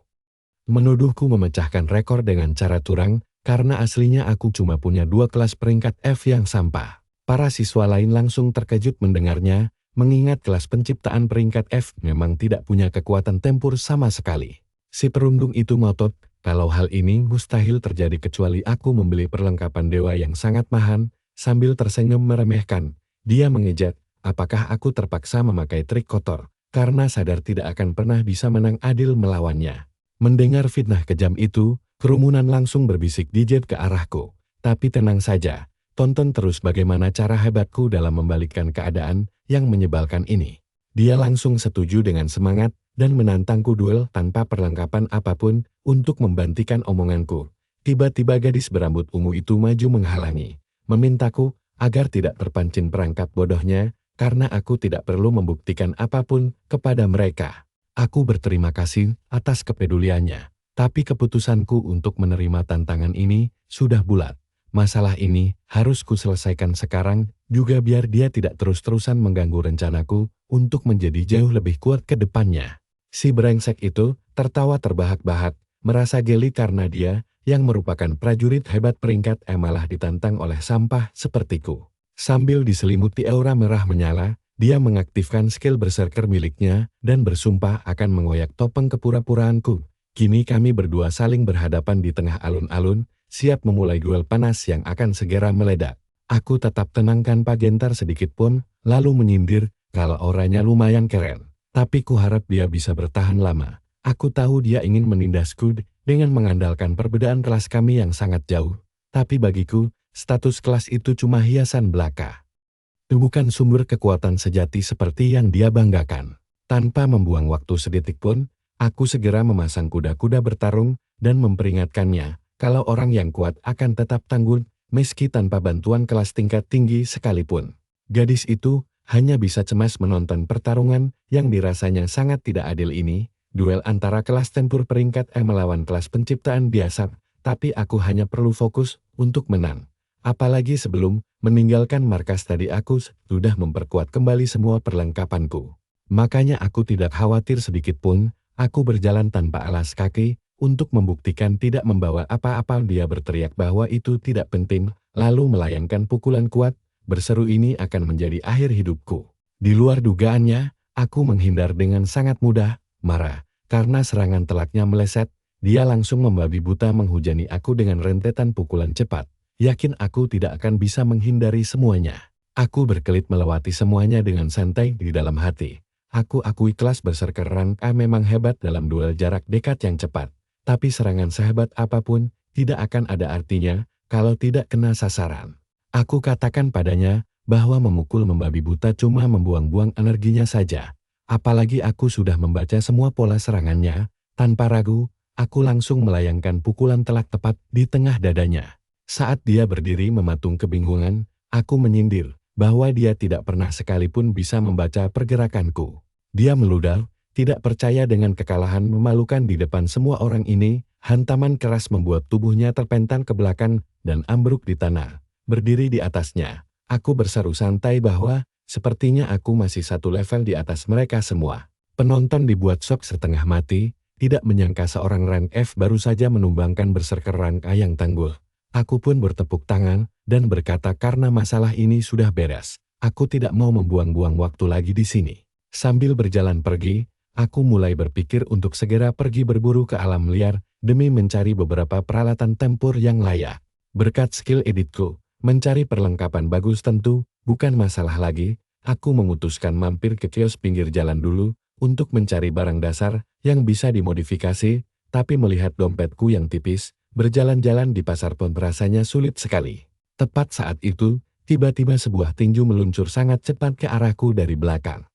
Menuduhku memecahkan rekor dengan cara curang, karena aslinya aku cuma punya 2 kelas peringkat F yang sampah. Para siswa lain langsung terkejut mendengarnya, mengingat kelas penciptaan peringkat F memang tidak punya kekuatan tempur sama sekali. Si perundung itu ngotot, kalau hal ini mustahil terjadi kecuali aku membeli perlengkapan dewa yang sangat mahal. Sambil tersenyum meremehkan, dia mengejek, apakah aku terpaksa memakai trik kotor, karena sadar tidak akan pernah bisa menang adil melawannya. Mendengar fitnah kejam itu, kerumunan langsung berbisik dijet ke arahku. Tapi tenang saja, tonton terus bagaimana cara hebatku dalam membalikkan keadaan yang menyebalkan ini. Dia langsung setuju dengan semangat dan menantangku duel tanpa perlengkapan apapun untuk membantahkan omonganku. Tiba-tiba gadis berambut ungu itu maju menghalangi, memintaku agar tidak terpancing perangkap bodohnya, karena aku tidak perlu membuktikan apapun kepada mereka. Aku berterima kasih atas kepeduliannya, tapi keputusanku untuk menerima tantangan ini sudah bulat. Masalah ini harus kuselesaikan sekarang, juga biar dia tidak terus-terusan mengganggu rencanaku untuk menjadi jauh lebih kuat ke depannya. Si brengsek itu tertawa terbahak-bahak, merasa geli karena dia yang merupakan prajurit hebat peringkat E malah ditantang oleh sampah sepertiku. Sambil diselimuti aura merah menyala, dia mengaktifkan skill berserker miliknya dan bersumpah akan mengoyak topeng kepura-puraanku. Kini kami berdua saling berhadapan di tengah alun-alun, siap memulai duel panas yang akan segera meledak. Aku tetap tenangkan Pak Gentar sedikit pun, lalu menyindir kalau auranya lumayan keren. Tapi kuharap dia bisa bertahan lama. Aku tahu dia ingin menindasku dengan mengandalkan perbedaan kelas kami yang sangat jauh. Tapi bagiku, status kelas itu cuma hiasan belaka. Bukan sumber kekuatan sejati seperti yang dia banggakan. Tanpa membuang waktu sedetik pun, aku segera memasang kuda-kuda bertarung dan memperingatkannya kalau orang yang kuat akan tetap tangguh meski tanpa bantuan kelas tingkat tinggi sekalipun. Gadis itu hanya bisa cemas menonton pertarungan yang dirasanya sangat tidak adil ini, duel antara kelas tempur peringkat E melawan kelas penciptaan biasa, tapi aku hanya perlu fokus untuk menang. Apalagi sebelum meninggalkan markas tadi aku sudah memperkuat kembali semua perlengkapanku. Makanya aku tidak khawatir sedikit pun, aku berjalan tanpa alas kaki, untuk membuktikan tidak membawa apa-apa. Dia berteriak bahwa itu tidak penting, lalu melayangkan pukulan kuat. Berseru ini akan menjadi akhir hidupku. Di luar dugaannya, aku menghindar dengan sangat mudah, marah, karena serangan telaknya meleset. Dia langsung membabi buta menghujani aku dengan rentetan pukulan cepat. Yakin aku tidak akan bisa menghindari semuanya. Aku berkelit melewati semuanya dengan santai di dalam hati. Aku akui kelas berserker rank A memang hebat dalam duel jarak dekat yang cepat. Tapi serangan sehebat apapun tidak akan ada artinya kalau tidak kena sasaran. Aku katakan padanya bahwa memukul membabi buta cuma membuang-buang energinya saja. Apalagi aku sudah membaca semua pola serangannya, tanpa ragu, aku langsung melayangkan pukulan telak tepat di tengah dadanya. Saat dia berdiri mematung kebingungan, aku menyindir bahwa dia tidak pernah sekalipun bisa membaca pergerakanku. Dia meludar, tidak percaya dengan kekalahan memalukan di depan semua orang ini. Hantaman keras membuat tubuhnya terpental ke belakang dan ambruk di tanah. Berdiri di atasnya, aku berseru santai bahwa sepertinya aku masih satu level di atas mereka semua. Penonton dibuat shock setengah mati, tidak menyangka seorang rank F baru saja menumbangkan berserker rank A yang tangguh. Aku pun bertepuk tangan dan berkata karena masalah ini sudah beres, aku tidak mau membuang-buang waktu lagi di sini. Sambil berjalan pergi, aku mulai berpikir untuk segera pergi berburu ke alam liar demi mencari beberapa peralatan tempur yang layak. Berkat skill editku, mencari perlengkapan bagus tentu bukan masalah lagi. Aku memutuskan mampir ke kios pinggir jalan dulu untuk mencari barang dasar yang bisa dimodifikasi, tapi melihat dompetku yang tipis, berjalan-jalan di pasar pun rasanya sulit sekali. Tepat saat itu, tiba-tiba sebuah tinju meluncur sangat cepat ke arahku dari belakang.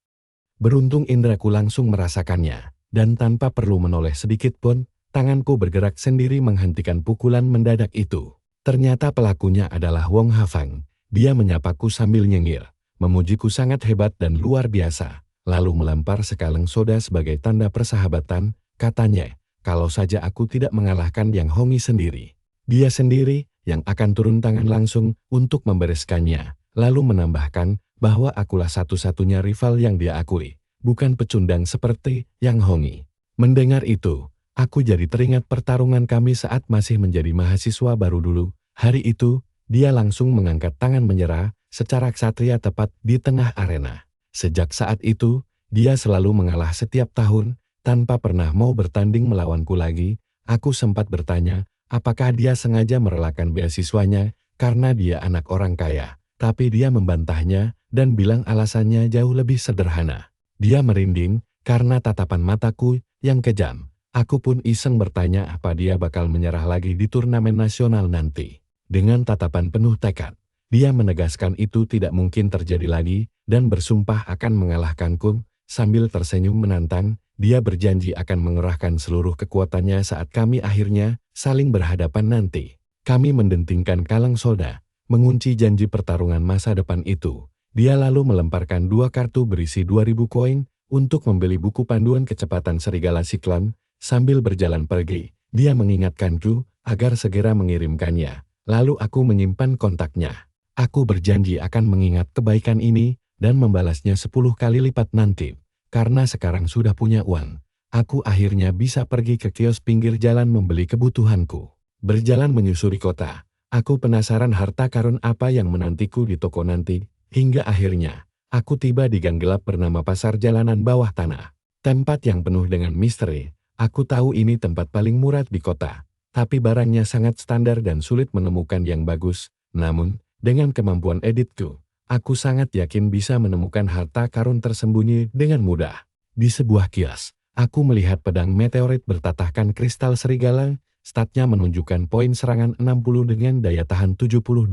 Beruntung indraku langsung merasakannya, dan tanpa perlu menoleh sedikit pun, tanganku bergerak sendiri menghentikan pukulan mendadak itu. Ternyata pelakunya adalah Wong Hafang. Dia menyapaku sambil nyengir, memujiku sangat hebat dan luar biasa, lalu melempar sekaleng soda sebagai tanda persahabatan. Katanya, kalau saja aku tidak mengalahkan Yang Hongi sendiri, dia sendiri yang akan turun tangan langsung untuk membereskannya. Lalu menambahkan bahwa akulah satu-satunya rival yang dia akui, bukan pecundang seperti Yang Hongi. Mendengar itu, aku jadi teringat pertarungan kami saat masih menjadi mahasiswa baru dulu. Hari itu, dia langsung mengangkat tangan menyerah secara ksatria tepat di tengah arena. Sejak saat itu, dia selalu mengalah setiap tahun, tanpa pernah mau bertanding melawanku lagi. Aku sempat bertanya, apakah dia sengaja merelakan beasiswanya karena dia anak orang kaya. Tapi dia membantahnya dan bilang alasannya jauh lebih sederhana. Dia merinding karena tatapan mataku yang kejam. Aku pun iseng bertanya apa dia bakal menyerah lagi di turnamen nasional nanti. Dengan tatapan penuh tekad, dia menegaskan itu tidak mungkin terjadi lagi dan bersumpah akan mengalahkanku. Sambil tersenyum menantang, dia berjanji akan mengerahkan seluruh kekuatannya saat kami akhirnya saling berhadapan nanti. Kami mendentingkan kaleng soda, mengunci janji pertarungan masa depan itu. Dia lalu melemparkan 2 kartu berisi 2.000 koin untuk membeli buku panduan kecepatan serigala Siklon. Sambil berjalan pergi, dia mengingatkanku agar segera mengirimkannya. Lalu aku menyimpan kontaknya. Aku berjanji akan mengingat kebaikan ini dan membalasnya 10 kali lipat nanti. Karena sekarang sudah punya uang, aku akhirnya bisa pergi ke kios pinggir jalan membeli kebutuhanku. Berjalan menyusuri kota, aku penasaran harta karun apa yang menantiku di toko nanti, hingga akhirnya, aku tiba di gang gelap bernama Pasar Jalanan Bawah Tanah. Tempat yang penuh dengan misteri. Aku tahu ini tempat paling murah di kota, tapi barangnya sangat standar dan sulit menemukan yang bagus. Namun, dengan kemampuan editku, aku sangat yakin bisa menemukan harta karun tersembunyi dengan mudah. Di sebuah kios, aku melihat pedang meteorit bertatahkan kristal serigala. Statnya menunjukkan poin serangan 60 dengan daya tahan 72%.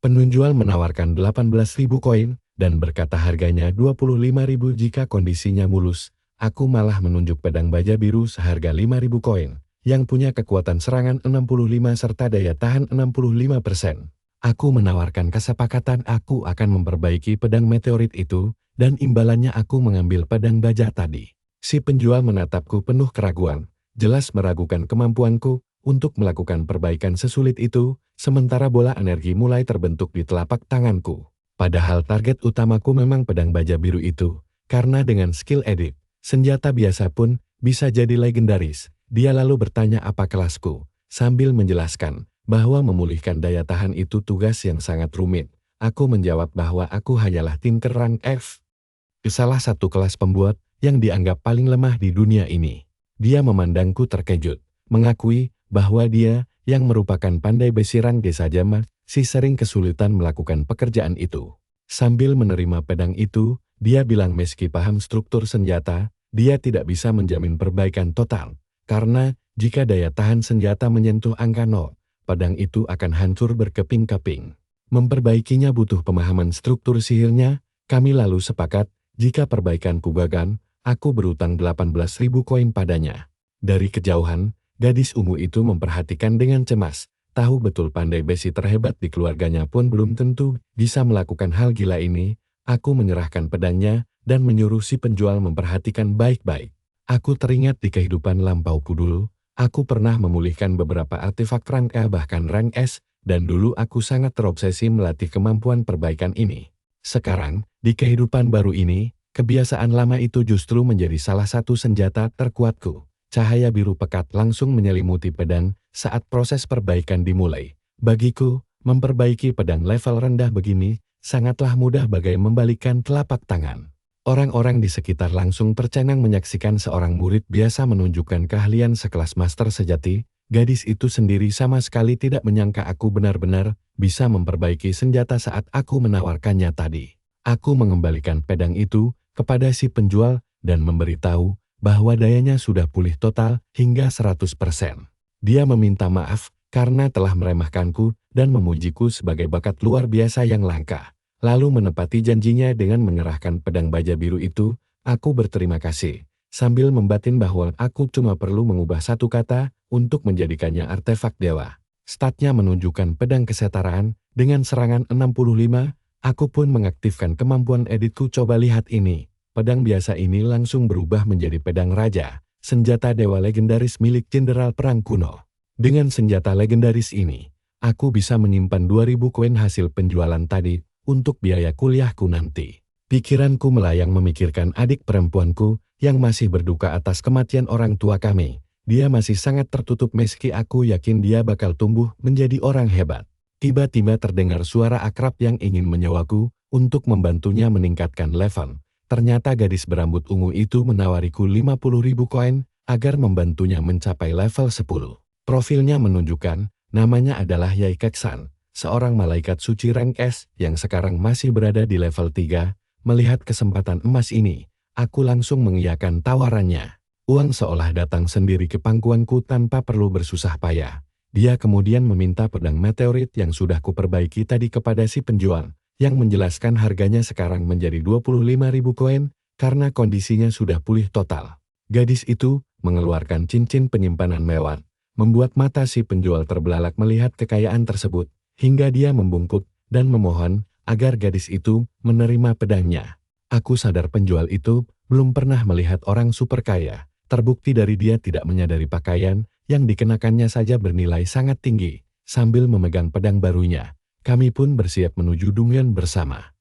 Penjual menawarkan 18.000 koin dan berkata harganya 25.000 jika kondisinya mulus. Aku malah menunjuk pedang baja biru seharga 5.000 koin yang punya kekuatan serangan 65 serta daya tahan 65%. Aku menawarkan kesepakatan aku akan memperbaiki pedang meteorit itu dan imbalannya aku mengambil pedang baja tadi. Si penjual menatapku penuh keraguan. Jelas meragukan kemampuanku untuk melakukan perbaikan sesulit itu, sementara bola energi mulai terbentuk di telapak tanganku. Padahal target utamaku memang pedang baja biru itu, karena dengan skill edit, senjata biasa pun bisa jadi legendaris. Dia lalu bertanya apa kelasku, sambil menjelaskan bahwa memulihkan daya tahan itu tugas yang sangat rumit. Aku menjawab bahwa aku hanyalah tinker rank F, salah satu kelas pembuat yang dianggap paling lemah di dunia ini. Dia memandangku terkejut, mengakui bahwa dia, yang merupakan pandai besi rank D saja masih sering kesulitan melakukan pekerjaan itu. Sambil menerima pedang itu, dia bilang meski paham struktur senjata, dia tidak bisa menjamin perbaikan total. Karena, jika daya tahan senjata menyentuh angka 0, pedang itu akan hancur berkeping-keping. Memperbaikinya butuh pemahaman struktur sihirnya. Kami lalu sepakat, jika perbaikanku gagal, aku berutang 18.000 koin padanya. Dari kejauhan, gadis ungu itu memperhatikan dengan cemas. Tahu betul pandai besi terhebat di keluarganya pun belum tentu bisa melakukan hal gila ini. Aku menyerahkan pedangnya dan menyuruh si penjual memperhatikan baik-baik. Aku teringat di kehidupan lampauku dulu, aku pernah memulihkan beberapa artefak rank E bahkan rank S, dan dulu aku sangat terobsesi melatih kemampuan perbaikan ini. Sekarang, di kehidupan baru ini, kebiasaan lama itu justru menjadi salah satu senjata terkuatku. Cahaya biru pekat langsung menyelimuti pedang saat proses perbaikan dimulai. Bagiku, memperbaiki pedang level rendah begini sangatlah mudah bagai membalikkan telapak tangan. Orang-orang di sekitar langsung tercengang menyaksikan seorang murid biasa menunjukkan keahlian sekelas master sejati. Gadis itu sendiri sama sekali tidak menyangka aku benar-benar bisa memperbaiki senjata saat aku menawarkannya tadi. Aku mengembalikan pedang itu kepada si penjual dan memberitahu bahwa dayanya sudah pulih total hingga 100%. Dia meminta maaf karena telah meremehkanku dan memujiku sebagai bakat luar biasa yang langka. Lalu menepati janjinya dengan menyerahkan pedang baja biru itu. Aku berterima kasih, sambil membatin bahwa aku cuma perlu mengubah satu kata untuk menjadikannya artefak dewa. Statnya menunjukkan pedang kesetaraan dengan serangan 65. Aku pun mengaktifkan kemampuan editku. Coba lihat ini. Pedang biasa ini langsung berubah menjadi pedang raja, senjata dewa legendaris milik jenderal perang kuno. Dengan senjata legendaris ini, aku bisa menyimpan 2.000 koin hasil penjualan tadi untuk biaya kuliahku nanti. Pikiranku melayang memikirkan adik perempuanku yang masih berduka atas kematian orang tua kami. Dia masih sangat tertutup meski aku yakin dia bakal tumbuh menjadi orang hebat. Tiba-tiba terdengar suara akrab yang ingin menyewaku untuk membantunya meningkatkan level. Ternyata gadis berambut ungu itu menawariku 50.000 koin agar membantunya mencapai level 10. Profilnya menunjukkan namanya adalah Yai Keksan, seorang malaikat suci rank S yang sekarang masih berada di level 3. Melihat kesempatan emas ini, aku langsung mengiyakan tawarannya. Uang seolah datang sendiri ke pangkuanku tanpa perlu bersusah payah. Dia kemudian meminta pedang meteorit yang sudah kuperbaiki tadi kepada si penjual, yang menjelaskan harganya sekarang menjadi 25.000 koin karena kondisinya sudah pulih total. Gadis itu mengeluarkan cincin penyimpanan mewah, membuat mata si penjual terbelalak melihat kekayaan tersebut, hingga dia membungkuk dan memohon agar gadis itu menerima pedangnya. Aku sadar penjual itu belum pernah melihat orang super kaya. Terbukti dari dia tidak menyadari pakaian yang dikenakannya saja bernilai sangat tinggi. Sambil memegang pedang barunya, kami pun bersiap menuju Dungeon bersama.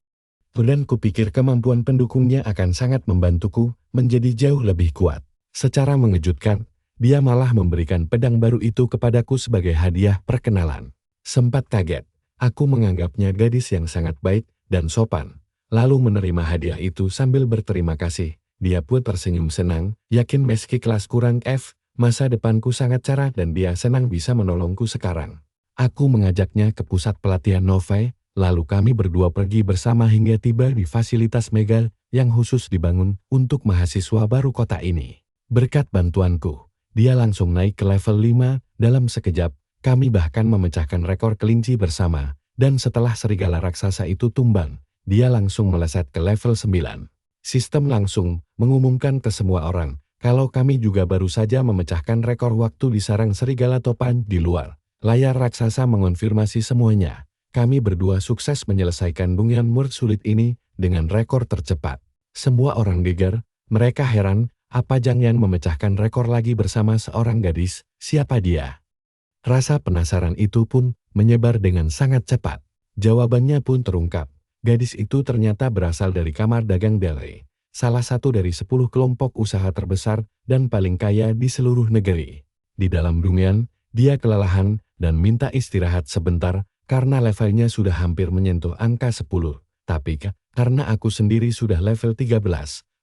Dan kupikir kemampuan pendukungnya akan sangat membantuku menjadi jauh lebih kuat. Secara mengejutkan, dia malah memberikan pedang baru itu kepadaku sebagai hadiah perkenalan. Sempat kaget, aku menganggapnya gadis yang sangat baik dan sopan, lalu menerima hadiah itu sambil berterima kasih. Dia pun tersenyum senang, yakin meski kelas kurang F, masa depanku sangat cerah dan dia senang bisa menolongku sekarang. Aku mengajaknya ke pusat pelatihan Novae, lalu kami berdua pergi bersama hingga tiba di fasilitas Mega yang khusus dibangun untuk mahasiswa baru kota ini. Berkat bantuanku, dia langsung naik ke level 5, dalam sekejap, kami bahkan memecahkan rekor kelinci bersama, dan setelah serigala raksasa itu tumbang, dia langsung meleset ke level 9. Sistem langsung mengumumkan ke semua orang, kalau kami juga baru saja memecahkan rekor waktu di sarang serigala topan di luar. Layar raksasa mengonfirmasi semuanya. Kami berdua sukses menyelesaikan Dungeon World sulit ini dengan rekor tercepat. Semua orang geger, mereka heran, apa Jangyan memecahkan rekor lagi bersama seorang gadis, siapa dia? Rasa penasaran itu pun menyebar dengan sangat cepat. Jawabannya pun terungkap. Gadis itu ternyata berasal dari Kamar Dagang Delray, salah satu dari 10 kelompok usaha terbesar dan paling kaya di seluruh negeri. Di dalam Dungeon, dia kelelahan dan minta istirahat sebentar karena levelnya sudah hampir menyentuh angka 10. Tapi karena aku sendiri sudah level 13,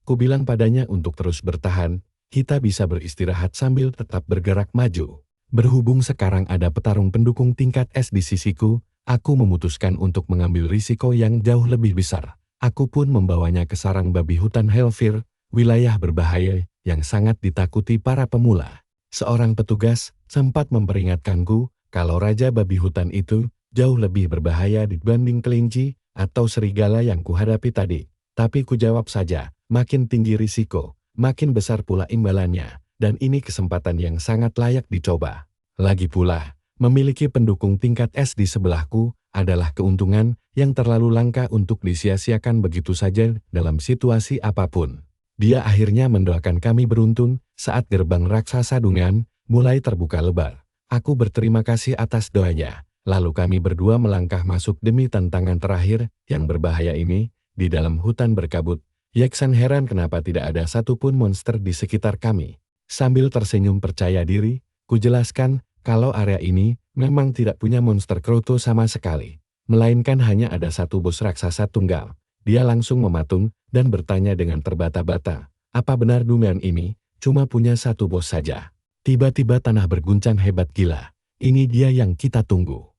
ku bilang padanya untuk terus bertahan, kita bisa beristirahat sambil tetap bergerak maju. Berhubung sekarang ada petarung pendukung tingkat S di sisiku, aku memutuskan untuk mengambil risiko yang jauh lebih besar. Aku pun membawanya ke sarang babi hutan Helfir, wilayah berbahaya yang sangat ditakuti para pemula. Seorang petugas sempat memperingatkanku kalau raja babi hutan itu jauh lebih berbahaya dibanding kelinci atau serigala yang kuhadapi tadi. Tapi kujawab saja, makin tinggi risiko, makin besar pula imbalannya, dan ini kesempatan yang sangat layak dicoba. Lagi pula, memiliki pendukung tingkat S di sebelahku adalah keuntungan yang terlalu langka untuk disia-siakan begitu saja dalam situasi apapun. Dia akhirnya mendoakan kami beruntun saat gerbang raksasa Dungan mulai terbuka lebar. Aku berterima kasih atas doanya. Lalu kami berdua melangkah masuk demi tantangan terakhir yang berbahaya ini. Di dalam hutan berkabut, Yeksan heran kenapa tidak ada satupun monster di sekitar kami. Sambil tersenyum percaya diri, kujelaskan kalau area ini memang tidak punya monster kroto sama sekali. Melainkan hanya ada satu bos raksasa tunggal. Dia langsung mematung dan bertanya dengan terbata-bata, apa benar Dungan ini cuma punya satu bos saja? Tiba-tiba tanah berguncang hebat gila. Ini dia yang kita tunggu.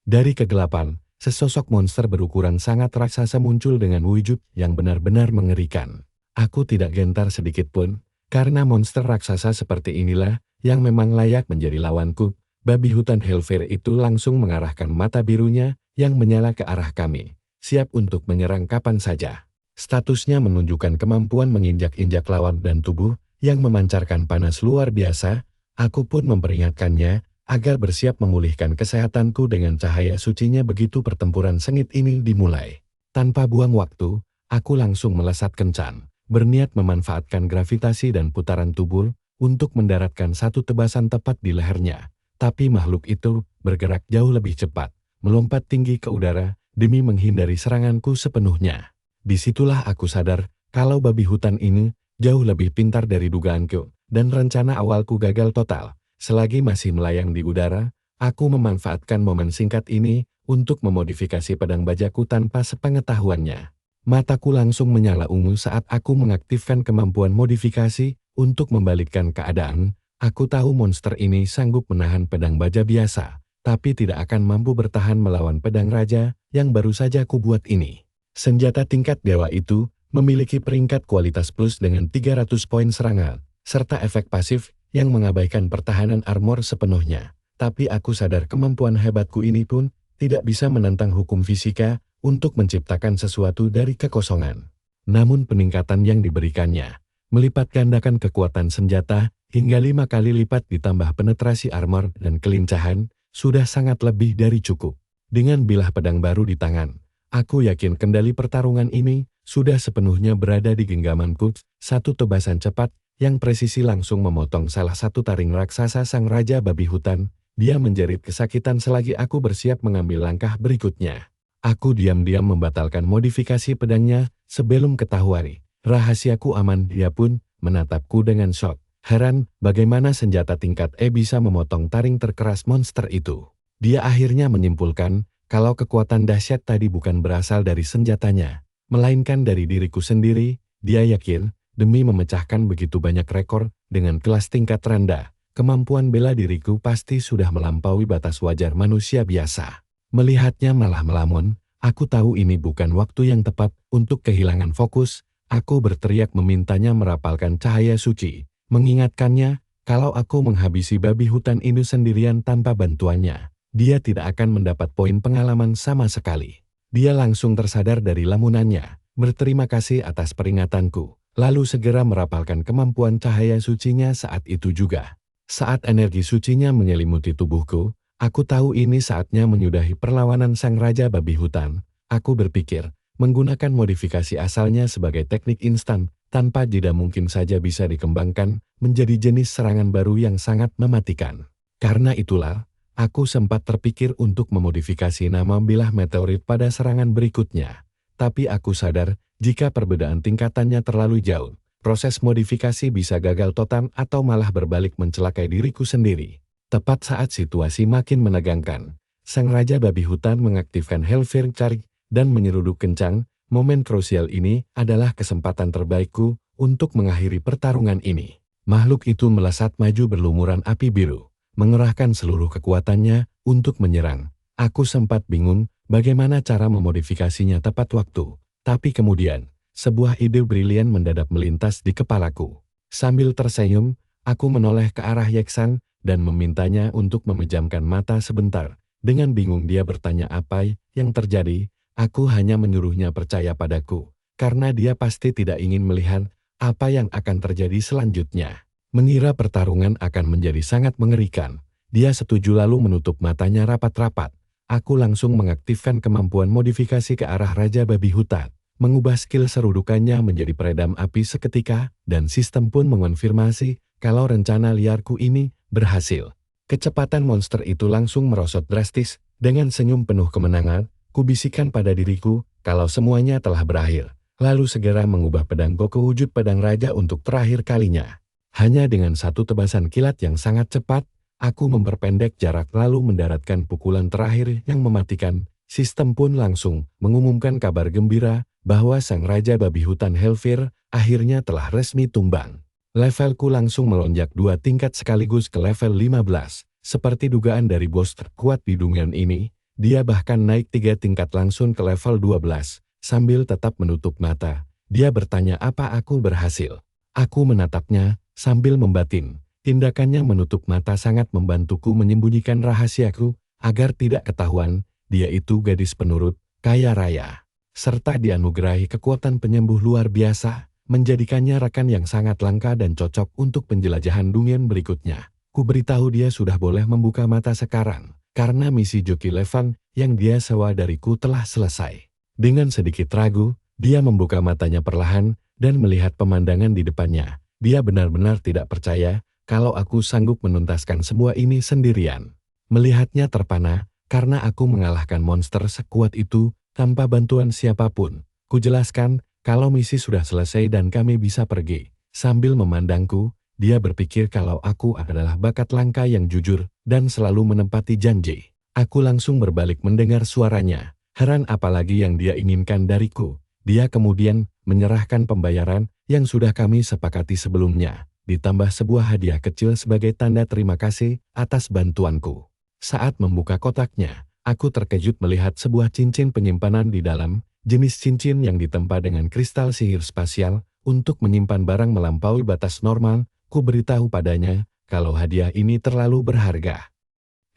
Dari kegelapan, sesosok monster berukuran sangat raksasa muncul dengan wujud yang benar-benar mengerikan. Aku tidak gentar sedikit pun, karena monster raksasa seperti inilah yang memang layak menjadi lawanku. Babi hutan Hellfire itu langsung mengarahkan mata birunya yang menyala ke arah kami, siap untuk menyerang kapan saja. Statusnya menunjukkan kemampuan menginjak-injak lawan dan tubuh yang memancarkan panas luar biasa. Aku pun memperingatkannya agar bersiap memulihkan kesehatanku dengan cahaya sucinya begitu pertempuran sengit ini dimulai. Tanpa buang waktu, aku langsung melesat kencan, berniat memanfaatkan gravitasi dan putaran tubuh untuk mendaratkan satu tebasan tepat di lehernya. Tapi makhluk itu bergerak jauh lebih cepat, melompat tinggi ke udara demi menghindari seranganku sepenuhnya. Disitulah aku sadar kalau babi hutan ini jauh lebih pintar dari dugaanku, dan rencana awalku gagal total. Selagi masih melayang di udara, aku memanfaatkan momen singkat ini untuk memodifikasi pedang bajaku tanpa sepengetahuannya. Mataku langsung menyala ungu saat aku mengaktifkan kemampuan modifikasi untuk membalikkan keadaan. Aku tahu monster ini sanggup menahan pedang baja biasa, tapi tidak akan mampu bertahan melawan pedang raja yang baru saja kubuat ini. Senjata tingkat dewa itu memiliki peringkat kualitas plus dengan 300 poin serangan, serta efek pasif yang mengabaikan pertahanan armor sepenuhnya. Tapi aku sadar kemampuan hebatku ini pun tidak bisa menentang hukum fisika untuk menciptakan sesuatu dari kekosongan. Namun peningkatan yang diberikannya melipat gandakan kekuatan senjata hingga 5 kali lipat ditambah penetrasi armor dan kelincahan, sudah sangat lebih dari cukup. Dengan bilah pedang baru di tangan, aku yakin kendali pertarungan ini sudah sepenuhnya berada di genggamanku. Satu tebasan cepat yang presisi langsung memotong salah satu taring raksasa sang raja babi hutan. Dia menjerit kesakitan selagi aku bersiap mengambil langkah berikutnya. Aku diam-diam membatalkan modifikasi pedangnya sebelum ketahuan rahasiaku aman. Dia pun menatapku dengan shock. Heran bagaimana senjata tingkat E bisa memotong taring terkeras monster itu. Dia akhirnya menyimpulkan kalau kekuatan dahsyat tadi bukan berasal dari senjatanya, melainkan dari diriku sendiri. Dia yakin demi memecahkan begitu banyak rekor dengan kelas tingkat rendah, kemampuan bela diriku pasti sudah melampaui batas wajar manusia biasa. Melihatnya malah melamun, aku tahu ini bukan waktu yang tepat untuk kehilangan fokus. Aku berteriak memintanya merapalkan cahaya suci, mengingatkannya kalau aku menghabisi babi hutan ini sendirian tanpa bantuannya, dia tidak akan mendapat poin pengalaman sama sekali. Dia langsung tersadar dari lamunannya, berterima kasih atas peringatanku, lalu segera merapalkan kemampuan cahaya sucinya saat itu juga. Saat energi sucinya menyelimuti tubuhku, aku tahu ini saatnya menyudahi perlawanan sang raja babi hutan. Aku berpikir, menggunakan modifikasi asalnya sebagai teknik instan, tanpa jeda mungkin saja bisa dikembangkan menjadi jenis serangan baru yang sangat mematikan. Karena itulah, aku sempat terpikir untuk memodifikasi nama bilah meteorit pada serangan berikutnya. Tapi aku sadar, jika perbedaan tingkatannya terlalu jauh, proses modifikasi bisa gagal total atau malah berbalik mencelakai diriku sendiri. Tepat saat situasi makin menegangkan, sang raja babi hutan mengaktifkan Hellfire Charge dan menyeruduk kencang. Momen krusial ini adalah kesempatan terbaikku untuk mengakhiri pertarungan ini. Makhluk itu melesat maju berlumuran api biru, mengerahkan seluruh kekuatannya untuk menyerang. Aku sempat bingung bagaimana cara memodifikasinya tepat waktu, tapi kemudian sebuah ide brilian mendadak melintas di kepalaku. Sambil tersenyum, aku menoleh ke arah Yeksan dan memintanya untuk memejamkan mata sebentar. Dengan bingung dia bertanya apa yang terjadi. Aku hanya menyuruhnya percaya padaku, karena dia pasti tidak ingin melihat apa yang akan terjadi selanjutnya. Mengira pertarungan akan menjadi sangat mengerikan. Dia setuju lalu menutup matanya rapat-rapat. Aku langsung mengaktifkan kemampuan modifikasi ke arah Raja Babi Hutan, mengubah skill serudukannya menjadi peredam api seketika, dan sistem pun mengonfirmasi kalau rencana liarku ini berhasil. Kecepatan monster itu langsung merosot drastis. Dengan senyum penuh kemenangan, kubisikkan pada diriku kalau semuanya telah berakhir. Lalu segera mengubah pedangku ke wujud pedang raja untuk terakhir kalinya. Hanya dengan satu tebasan kilat yang sangat cepat, aku memperpendek jarak lalu mendaratkan pukulan terakhir yang mematikan. Sistem pun langsung mengumumkan kabar gembira bahwa sang Raja Babi Hutan Hellfire akhirnya telah resmi tumbang. Levelku langsung melonjak 2 tingkat sekaligus ke level 15. Seperti dugaan dari bos terkuat di dunia ini, dia bahkan naik 3 tingkat langsung ke level 12. Sambil tetap menutup mata, dia bertanya apa aku berhasil. Aku menatapnya sambil membatin. Tindakannya menutup mata sangat membantuku menyembunyikan rahasiaku agar tidak ketahuan. Dia itu gadis penurut, kaya raya, serta dianugerahi kekuatan penyembuh luar biasa, menjadikannya rekan yang sangat langka dan cocok untuk penjelajahan dunia berikutnya. Ku beritahu dia sudah boleh membuka mata sekarang, karena misi Joki Levan yang dia sewa dariku telah selesai. Dengan sedikit ragu, dia membuka matanya perlahan dan melihat pemandangan di depannya. Dia benar-benar tidak percaya kalau aku sanggup menuntaskan semua ini sendirian. Melihatnya terpana, karena aku mengalahkan monster sekuat itu tanpa bantuan siapapun. Ku jelaskan kalau misi sudah selesai dan kami bisa pergi. Sambil memandangku, dia berpikir kalau aku adalah bakat langka yang jujur dan selalu menepati janji. Aku langsung berbalik mendengar suaranya. Heran apalagi yang dia inginkan dariku. Dia kemudian menyerahkan pembayaran yang sudah kami sepakati sebelumnya, ditambah sebuah hadiah kecil sebagai tanda terima kasih atas bantuanku. Saat membuka kotaknya, aku terkejut melihat sebuah cincin penyimpanan di dalam, jenis cincin yang ditempa dengan kristal sihir spasial untuk menyimpan barang melampaui batas normal. Ku beritahu padanya kalau hadiah ini terlalu berharga.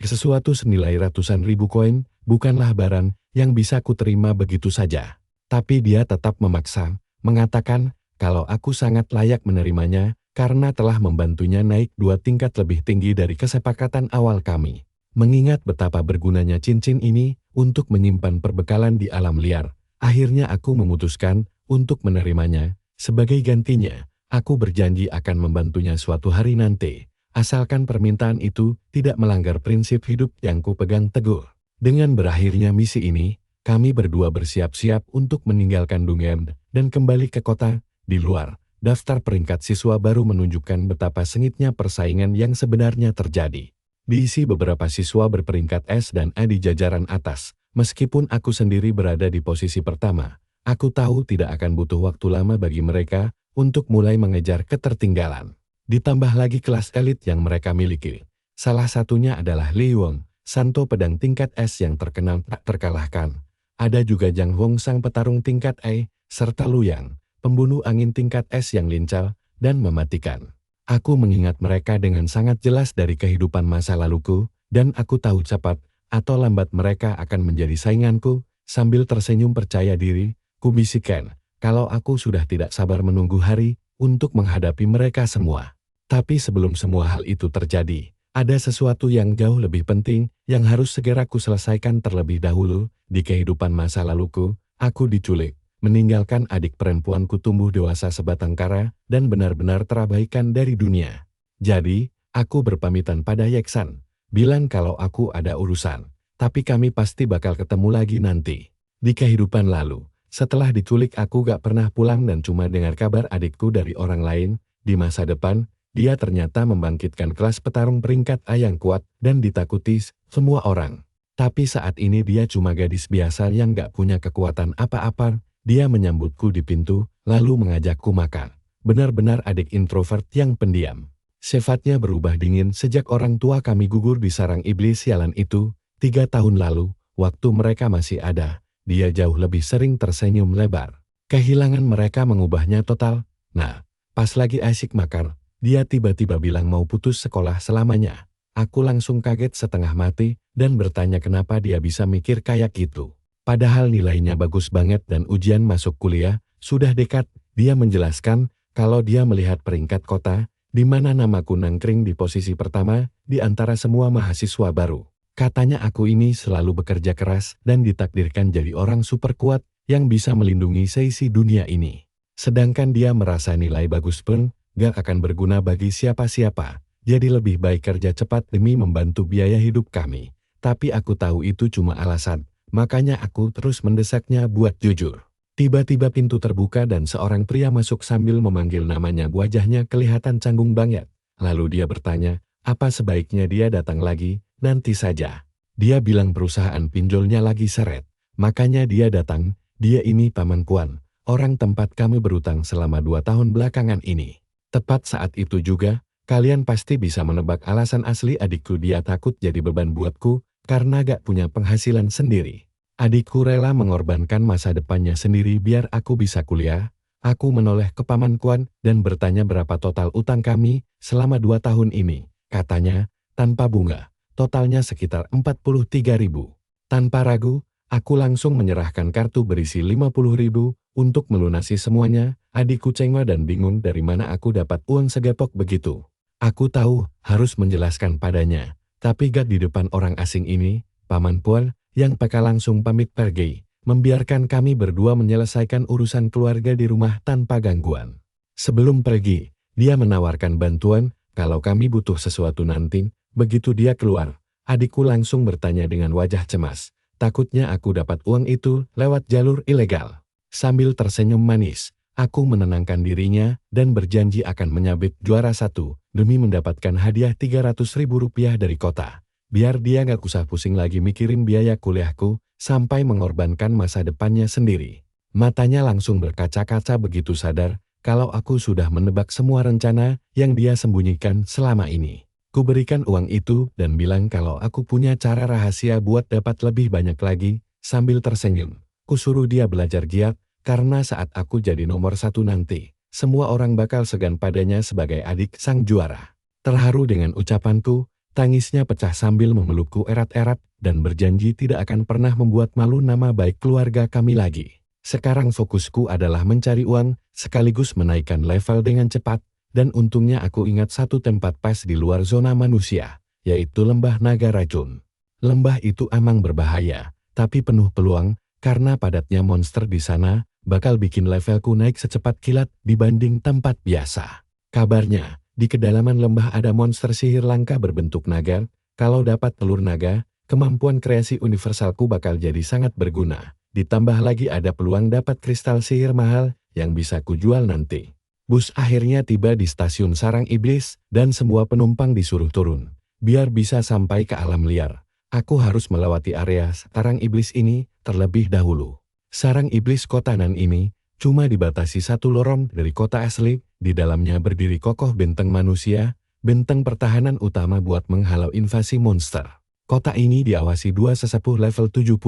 Sesuatu senilai ratusan ribu koin bukanlah barang yang bisa ku terima begitu saja. Tapi dia tetap memaksa, mengatakan kalau aku sangat layak menerimanya karena telah membantunya naik 2 tingkat lebih tinggi dari kesepakatan awal kami. Mengingat betapa bergunanya cincin ini untuk menyimpan perbekalan di alam liar, akhirnya aku memutuskan untuk menerimanya. Sebagai gantinya, aku berjanji akan membantunya suatu hari nanti, asalkan permintaan itu tidak melanggar prinsip hidup yang kupegang teguh. Dengan berakhirnya misi ini, kami berdua bersiap-siap untuk meninggalkan Dungem dan kembali ke kota. Di luar, daftar peringkat siswa baru menunjukkan betapa sengitnya persaingan yang sebenarnya terjadi. Diisi beberapa siswa berperingkat S dan A di jajaran atas. Meskipun aku sendiri berada di posisi pertama, aku tahu tidak akan butuh waktu lama bagi mereka untuk mulai mengejar ketertinggalan. Ditambah lagi kelas elit yang mereka miliki. Salah satunya adalah Li Wong, Santo pedang tingkat S yang terkenal tak terkalahkan. Ada juga Zhang Hong sang petarung tingkat E, serta Lu Yang, pembunuh angin tingkat S yang lincah dan mematikan. Aku mengingat mereka dengan sangat jelas dari kehidupan masa laluku, dan aku tahu cepat atau lambat mereka akan menjadi sainganku. Sambil tersenyum percaya diri, ku bisikkan kalau aku sudah tidak sabar menunggu hari untuk menghadapi mereka semua. Tapi sebelum semua hal itu terjadi, ada sesuatu yang jauh lebih penting yang harus segera ku selesaikan terlebih dahulu. Di kehidupan masa laluku, aku diculik, meninggalkan adik perempuanku tumbuh dewasa sebatang kara dan benar-benar terabaikan dari dunia. Jadi, aku berpamitan pada Yeksan, bilang kalau aku ada urusan, tapi kami pasti bakal ketemu lagi nanti. Di kehidupan lalu, setelah diculik aku gak pernah pulang dan cuma dengar kabar adikku dari orang lain. Di masa depan, dia ternyata membangkitkan kelas petarung peringkat A yang kuat dan ditakuti semua orang. Tapi saat ini dia cuma gadis biasa yang gak punya kekuatan apa-apa. Dia menyambutku di pintu, lalu mengajakku makan. Benar-benar adik introvert yang pendiam. Sifatnya berubah dingin sejak orang tua kami gugur di sarang iblis sialan itu. 3 tahun lalu, waktu mereka masih ada, dia jauh lebih sering tersenyum lebar. Kehilangan mereka mengubahnya total. Nah, pas lagi asik makan, dia tiba-tiba bilang mau putus sekolah selamanya. Aku langsung kaget setengah mati dan bertanya kenapa dia bisa mikir kayak gitu. Padahal nilainya bagus banget dan ujian masuk kuliah sudah dekat. Dia menjelaskan kalau dia melihat peringkat kota, di mana namaku nangkring di posisi pertama di antara semua mahasiswa baru. Katanya aku ini selalu bekerja keras dan ditakdirkan jadi orang super kuat yang bisa melindungi seisi dunia ini. Sedangkan dia merasa nilai bagus pun gak akan berguna bagi siapa-siapa. Jadi lebih baik kerja cepat demi membantu biaya hidup kami. Tapi aku tahu itu cuma alasan, makanya aku terus mendesaknya buat jujur. Tiba-tiba pintu terbuka dan seorang pria masuk sambil memanggil namanya. Wajahnya kelihatan canggung banget. Lalu dia bertanya, apa sebaiknya dia datang lagi? Nanti saja. Dia bilang perusahaan pinjolnya lagi seret. Makanya dia datang. Dia ini Paman Kuan, orang tempat kami berutang selama 2 tahun belakangan ini. Tepat saat itu juga, kalian pasti bisa menebak alasan asli adikku. Dia takut jadi beban buatku karena gak punya penghasilan sendiri. Adikku rela mengorbankan masa depannya sendiri biar aku bisa kuliah. Aku menoleh ke Paman Kuan dan bertanya berapa total utang kami selama 2 tahun ini. Katanya, tanpa bunga, totalnya sekitar 43.000. Tanpa ragu, aku langsung menyerahkan kartu berisi 50.000 untuk melunasi semuanya. Adikku cengeng dan bingung dari mana aku dapat uang segepok begitu. Aku tahu harus menjelaskan padanya, tapi gak di depan orang asing ini. Paman Kuan yang peka langsung pamit pergi, membiarkan kami berdua menyelesaikan urusan keluarga di rumah tanpa gangguan. Sebelum pergi, dia menawarkan bantuan kalau kami butuh sesuatu nanti. Begitu dia keluar, adikku langsung bertanya dengan wajah cemas, takutnya aku dapat uang itu lewat jalur ilegal. Sambil tersenyum manis, aku menenangkan dirinya dan berjanji akan menyabet juara 1 demi mendapatkan hadiah 300.000 rupiah dari kota. Biar dia gak usah pusing lagi mikirin biaya kuliahku sampai mengorbankan masa depannya sendiri. Matanya langsung berkaca-kaca begitu sadar kalau aku sudah menebak semua rencana yang dia sembunyikan selama ini. Ku berikan uang itu dan bilang kalau aku punya cara rahasia buat dapat lebih banyak lagi. Sambil tersenyum, ku suruh dia belajar giat. Karena saat aku jadi nomor 1 nanti, semua orang bakal segan padanya sebagai adik sang juara. Terharu dengan ucapanku, tangisnya pecah sambil memelukku erat-erat dan berjanji tidak akan pernah membuat malu nama baik keluarga kami lagi. Sekarang fokusku adalah mencari uang, sekaligus menaikkan level dengan cepat, dan untungnya aku ingat satu tempat pas di luar zona manusia, yaitu Lembah Naga Racun. Lembah itu emang berbahaya, tapi penuh peluang, karena padatnya monster di sana bakal bikin levelku naik secepat kilat dibanding tempat biasa. Kabarnya, di kedalaman lembah ada monster sihir langka berbentuk naga. Kalau dapat telur naga, kemampuan kreasi universalku bakal jadi sangat berguna. Ditambah lagi ada peluang dapat kristal sihir mahal yang bisa kujual nanti. Bus akhirnya tiba di stasiun Sarang Iblis dan semua penumpang disuruh turun. Biar bisa sampai ke alam liar, aku harus melewati area Sarang Iblis ini terlebih dahulu. Sarang Iblis kota nan ini cuma dibatasi satu lorong dari kota asli. Di dalamnya berdiri kokoh benteng manusia, benteng pertahanan utama buat menghalau invasi monster. Kota ini diawasi 2 sesepuh level 70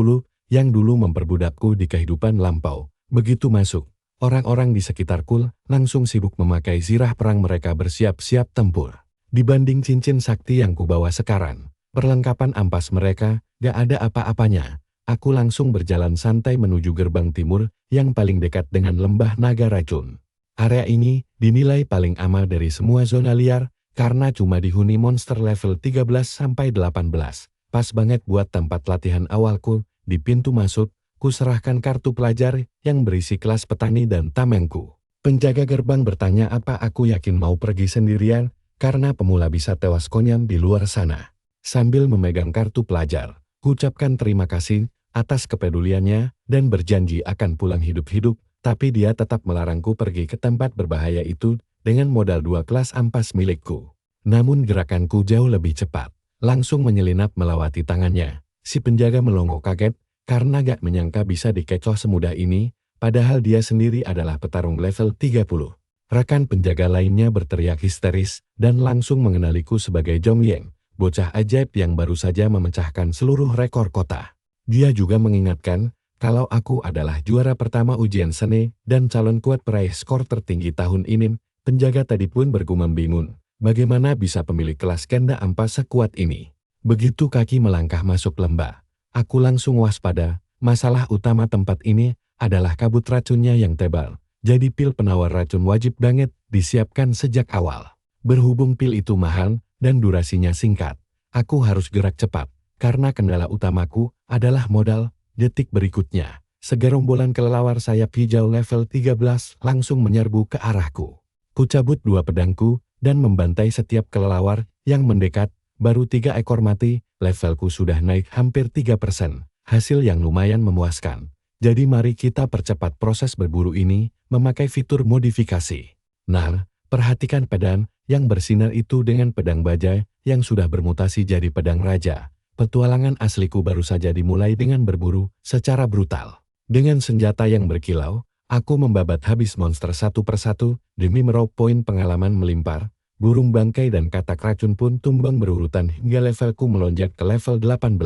yang dulu memperbudakku di kehidupan lampau. Begitu masuk, orang-orang di sekitarku langsung sibuk memakai zirah perang. Mereka bersiap-siap tempur. Dibanding cincin sakti yang kubawa sekarang, perlengkapan ampas mereka gak ada apa-apanya. Aku langsung berjalan santai menuju gerbang timur yang paling dekat dengan Lembah Naga Racun. Area ini dinilai paling aman dari semua zona liar karena cuma dihuni monster level 13-18. Pas banget buat tempat latihan awalku. Di pintu masuk, ku serahkan kartu pelajar yang berisi kelas petani dan tamengku. Penjaga gerbang bertanya apa aku yakin mau pergi sendirian karena pemula bisa tewas konyam di luar sana. Sambil memegang kartu pelajar, ku ucapkan terima kasih atas kepeduliannya dan berjanji akan pulang hidup-hidup, tapi dia tetap melarangku pergi ke tempat berbahaya itu dengan modal 2 kelas ampas milikku. Namun gerakanku jauh lebih cepat, langsung menyelinap melewati tangannya. Si penjaga melongo kaget karena gak menyangka bisa dikecoh semudah ini, padahal dia sendiri adalah petarung level 30. Rekan penjaga lainnya berteriak histeris dan langsung mengenaliku sebagai Zhong Yang, bocah ajaib yang baru saja memecahkan seluruh rekor kota. Dia juga mengingatkan kalau aku adalah juara pertama ujian seni dan calon kuat peraih skor tertinggi tahun ini. Penjaga tadi pun bergumam bingung. Bagaimana bisa pemilik kelas ganda ampas sekuat ini? Begitu kaki melangkah masuk lembah, aku langsung waspada. Masalah utama tempat ini adalah kabut racunnya yang tebal. Jadi pil penawar racun wajib banget disiapkan sejak awal. Berhubung pil itu mahal dan durasinya singkat, aku harus gerak cepat. Karena kendala utamaku adalah modal. Detik berikutnya, segerombolan kelelawar sayap hijau level 13 langsung menyerbu ke arahku. Ku cabut dua pedangku dan membantai setiap kelelawar yang mendekat. Baru 3 ekor mati, levelku sudah naik hampir 3%. Hasil yang lumayan memuaskan. Jadi mari kita percepat proses berburu ini memakai fitur modifikasi. Nah, perhatikan pedang yang bersinar itu dengan pedang bajai yang sudah bermutasi jadi pedang raja. Petualangan asliku baru saja dimulai dengan berburu secara brutal. Dengan senjata yang berkilau, aku membabat habis monster satu persatu demi meraup poin pengalaman melimpar. Burung bangkai dan katak racun pun tumbang berurutan hingga levelku melonjak ke level 18.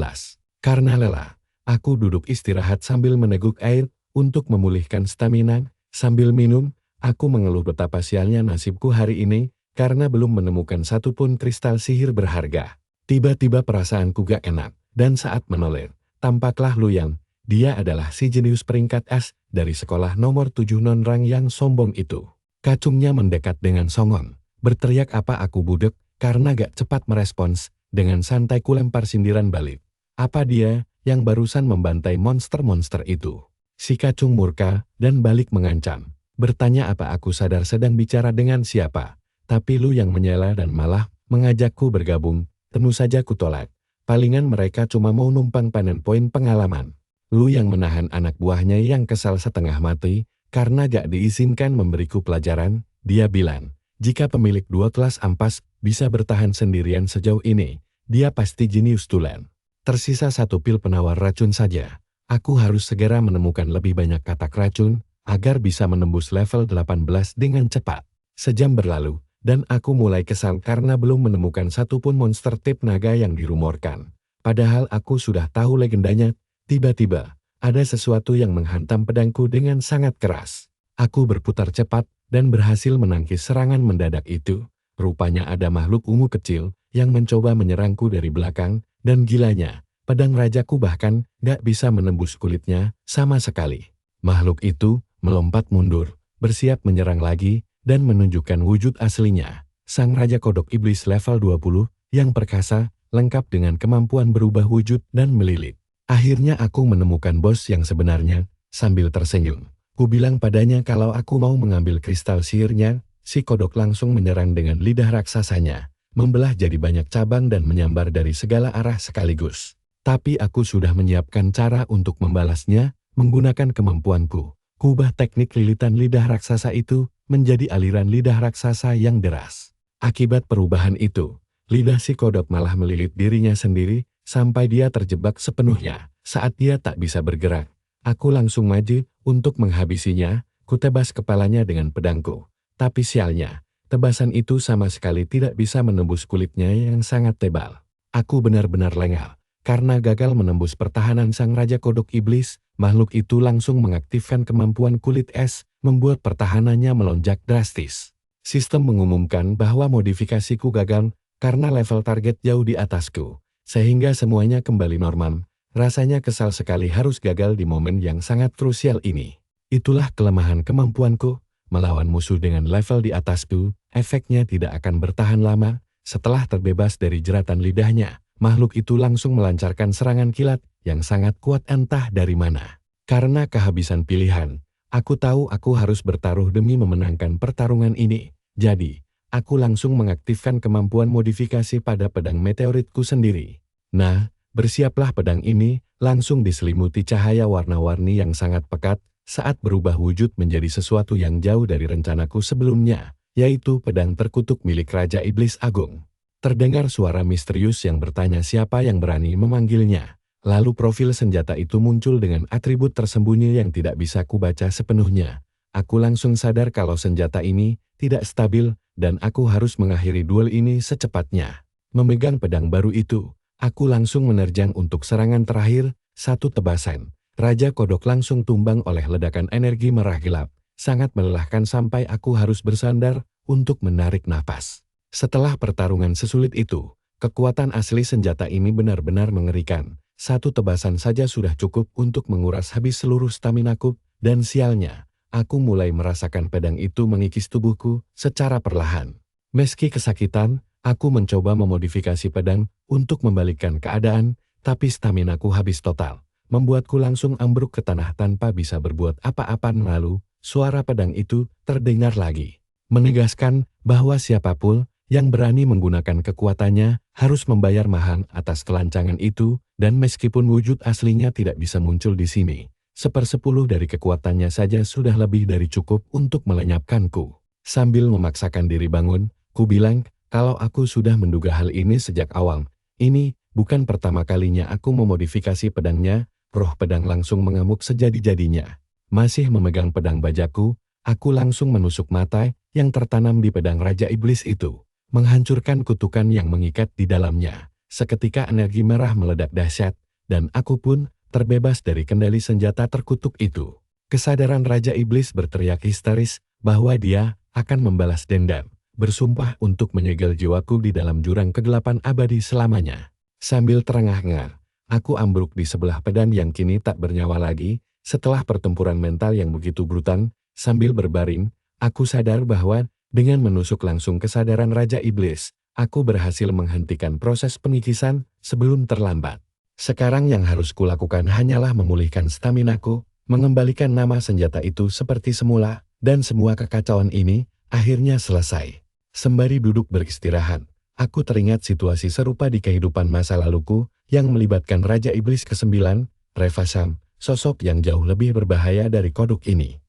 Karena lelah, aku duduk istirahat sambil meneguk air untuk memulihkan stamina. Sambil minum, aku mengeluh betapa sialnya nasibku hari ini karena belum menemukan satupun kristal sihir berharga. Tiba-tiba perasaanku gak enak, dan saat menoleh, tampaklah Luyan. Dia adalah si jenius peringkat S dari sekolah nomor 7 nonrang yang sombong itu. Kacungnya mendekat dengan songong. Berteriak apa aku budek karena gak cepat merespons. Dengan santai ku lempar sindiran balik. Apa dia yang barusan membantai monster-monster itu? Si kacung murka dan balik mengancam. Bertanya apa aku sadar sedang bicara dengan siapa. Tapi lu yang menyela dan malah mengajakku bergabung. Tentu saja ku tolak. Palingan mereka cuma mau numpang panen poin pengalaman. Lu yang menahan anak buahnya yang kesal setengah mati karena gak diizinkan memberiku pelajaran. Dia bilang, jika pemilik 2 kelas ampas bisa bertahan sendirian sejauh ini, dia pasti jenius tulen. Tersisa 1 pil penawar racun saja. Aku harus segera menemukan lebih banyak katak racun agar bisa menembus level 18 dengan cepat. Sejam berlalu, dan aku mulai kesal karena belum menemukan satupun monster tip naga yang dirumorkan. Padahal aku sudah tahu legendanya. Tiba-tiba, ada sesuatu yang menghantam pedangku dengan sangat keras. Aku berputar cepat dan berhasil menangkis serangan mendadak itu. Rupanya ada makhluk ungu kecil yang mencoba menyerangku dari belakang, dan gilanya, pedang rajaku bahkan gak bisa menembus kulitnya sama sekali. Makhluk itu melompat mundur, bersiap menyerang lagi, dan menunjukkan wujud aslinya. Sang Raja Kodok Iblis level 20, yang perkasa, lengkap dengan kemampuan berubah wujud dan melilit. Akhirnya aku menemukan bos yang sebenarnya. Sambil tersenyum, ku bilang padanya kalau aku mau mengambil kristal sihirnya. Si kodok langsung menyerang dengan lidah raksasanya, membelah jadi banyak cabang dan menyambar dari segala arah sekaligus. Tapi aku sudah menyiapkan cara untuk membalasnya, menggunakan kemampuanku. Kubah teknik lilitan lidah raksasa itu menjadi aliran lidah raksasa yang deras. Akibat perubahan itu, lidah si kodok malah melilit dirinya sendiri, sampai dia terjebak sepenuhnya. Saat dia tak bisa bergerak, aku langsung maju untuk menghabisinya. Kutebas kepalanya dengan pedangku. Tapi sialnya, tebasan itu sama sekali tidak bisa menembus kulitnya yang sangat tebal. Aku benar-benar lengah. Karena gagal menembus pertahanan sang Raja Kodok Iblis, makhluk itu langsung mengaktifkan kemampuan kulit es, membuat pertahanannya melonjak drastis. Sistem mengumumkan bahwa modifikasiku gagal karena level target jauh di atasku, sehingga semuanya kembali normal. Rasanya kesal sekali harus gagal di momen yang sangat krusial ini. Itulah kelemahan kemampuanku. Melawan musuh dengan level di atasku, efeknya tidak akan bertahan lama. Setelah terbebas dari jeratan lidahnya, makhluk itu langsung melancarkan serangan kilat yang sangat kuat entah dari mana. Karena kehabisan pilihan, aku tahu aku harus bertaruh demi memenangkan pertarungan ini. Jadi, aku langsung mengaktifkan kemampuan modifikasi pada pedang meteoritku sendiri. Nah, bersiaplah pedang ini langsung diselimuti cahaya warna-warni yang sangat pekat, saat berubah wujud menjadi sesuatu yang jauh dari rencanaku sebelumnya, yaitu pedang terkutuk milik Raja Iblis Agung. Terdengar suara misterius yang bertanya siapa yang berani memanggilnya. Lalu profil senjata itu muncul dengan atribut tersembunyi yang tidak bisa kubaca sepenuhnya. Aku langsung sadar kalau senjata ini tidak stabil, dan aku harus mengakhiri duel ini secepatnya. Memegang pedang baru itu, aku langsung menerjang untuk serangan terakhir, satu tebasan. Raja Kodok langsung tumbang oleh ledakan energi merah gelap, sangat melelahkan sampai aku harus bersandar untuk menarik nafas. Setelah pertarungan sesulit itu, kekuatan asli senjata ini benar-benar mengerikan. Satu tebasan saja sudah cukup untuk menguras habis seluruh staminaku, dan sialnya, aku mulai merasakan pedang itu mengikis tubuhku secara perlahan. Meski kesakitan, aku mencoba memodifikasi pedang untuk membalikkan keadaan, tapi staminaku habis total, membuatku langsung ambruk ke tanah tanpa bisa berbuat apa-apa. Lalu, suara pedang itu terdengar lagi, menegaskan bahwa siapapun yang berani menggunakan kekuatannya harus membayar mahal atas kelancangan itu, dan meskipun wujud aslinya tidak bisa muncul di sini, 1/10 dari kekuatannya saja sudah lebih dari cukup untuk melenyapkanku. Sambil memaksakan diri bangun, ku bilang, kalau aku sudah menduga hal ini sejak awal, ini bukan pertama kalinya aku memodifikasi pedangnya. Roh pedang langsung mengamuk sejadi-jadinya. Masih memegang pedang bajaku, aku langsung menusuk mata yang tertanam di pedang Raja Iblis itu, menghancurkan kutukan yang mengikat di dalamnya. Seketika energi merah meledak dahsyat, dan aku pun terbebas dari kendali senjata terkutuk itu. Kesadaran Raja Iblis berteriak histeris bahwa dia akan membalas dendam, bersumpah untuk menyegel jiwaku di dalam jurang kegelapan abadi selamanya. Sambil terengah-engah, aku ambruk di sebelah pedang yang kini tak bernyawa lagi. Setelah pertempuran mental yang begitu brutal, sambil berbaring, aku sadar bahwa dengan menusuk langsung kesadaran Raja Iblis, aku berhasil menghentikan proses pengikisan sebelum terlambat. Sekarang yang harus kulakukan hanyalah memulihkan staminaku, mengembalikan nama senjata itu seperti semula, dan semua kekacauan ini akhirnya selesai. Sembari duduk beristirahat, aku teringat situasi serupa di kehidupan masa laluku yang melibatkan Raja Iblis ke-9, Revasham, sosok yang jauh lebih berbahaya dari kodok ini.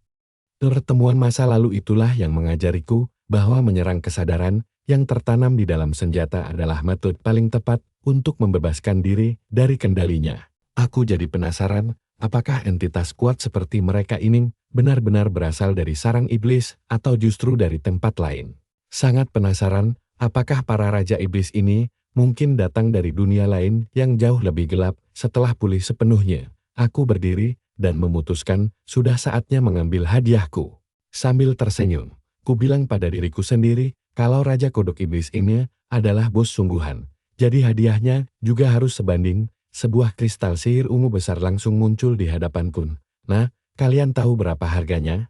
Pertemuan masa lalu itulah yang mengajariku bahwa menyerang kesadaran yang tertanam di dalam senjata adalah metode paling tepat untuk membebaskan diri dari kendalinya. Aku jadi penasaran, apakah entitas kuat seperti mereka ini benar-benar berasal dari sarang iblis atau justru dari tempat lain. Sangat penasaran, apakah para Raja Iblis ini mungkin datang dari dunia lain yang jauh lebih gelap. Setelah pulih sepenuhnya, aku berdiri dan memutuskan sudah saatnya mengambil hadiahku. Sambil tersenyum, ku bilang pada diriku sendiri, kalau Raja Kodok Iblis ini adalah bos sungguhan, jadi hadiahnya juga harus sebanding. Sebuah kristal sihir ungu besar langsung muncul di hadapanku. Nah, kalian tahu berapa harganya?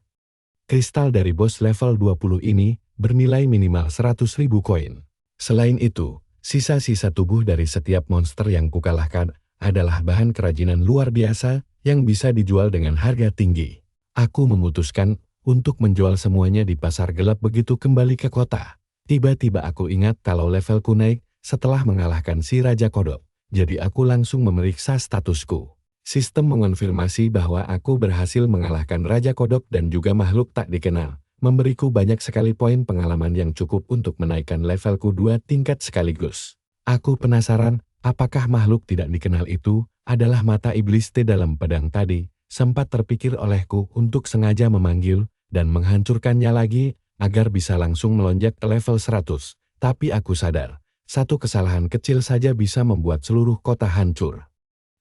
Kristal dari bos level 20 ini bernilai minimal 100.000 koin. Selain itu, sisa-sisa tubuh dari setiap monster yang kukalahkan adalah bahan kerajinan luar biasa yang bisa dijual dengan harga tinggi. Aku memutuskan untuk menjual semuanya di pasar gelap begitu kembali ke kota. Tiba-tiba aku ingat kalau levelku naik setelah mengalahkan si Raja Kodok. Jadi aku langsung memeriksa statusku. Sistem mengonfirmasi bahwa aku berhasil mengalahkan Raja Kodok dan juga makhluk tak dikenal, memberiku banyak sekali poin pengalaman yang cukup untuk menaikkan levelku 2 tingkat sekaligus. Aku penasaran, apakah makhluk tidak dikenal itu adalah mata iblis di dalam pedang tadi? Sempat terpikir olehku untuk sengaja memanggil dan menghancurkannya lagi agar bisa langsung melonjak ke level 100. Tapi aku sadar, satu kesalahan kecil saja bisa membuat seluruh kota hancur.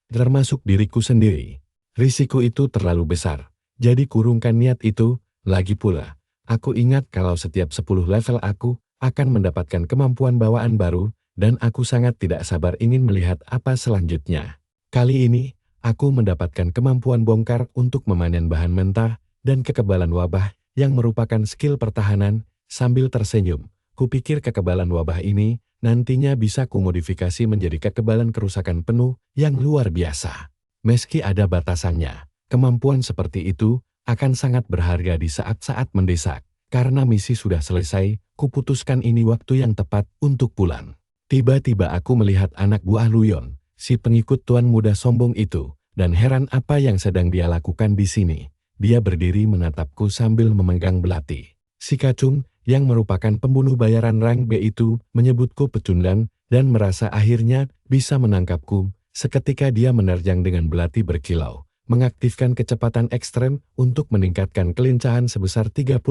Termasuk diriku sendiri. Risiko itu terlalu besar. Jadi kurungkan niat itu. Lagi pula, aku ingat kalau setiap 10 level aku akan mendapatkan kemampuan bawaan baru, dan aku sangat tidak sabar ingin melihat apa selanjutnya. Kali ini, aku mendapatkan kemampuan bongkar untuk memanen bahan mentah dan kekebalan wabah yang merupakan skill pertahanan. Sambil tersenyum, kupikir kekebalan wabah ini nantinya bisa kumodifikasi menjadi kekebalan kerusakan penuh yang luar biasa. Meski ada batasannya, kemampuan seperti itu akan sangat berharga di saat-saat mendesak. Karena misi sudah selesai, kuputuskan ini waktu yang tepat untuk pulang. Tiba-tiba aku melihat anak buah Luyon, si pengikut tuan muda sombong itu, dan heran apa yang sedang dia lakukan di sini. Dia berdiri menatapku sambil memegang belati. Si Kacung, yang merupakan pembunuh bayaran rang B itu, menyebutku pecundang dan merasa akhirnya bisa menangkapku. Seketika dia menerjang dengan belati berkilau, mengaktifkan kecepatan ekstrem untuk meningkatkan kelincahan sebesar 30%.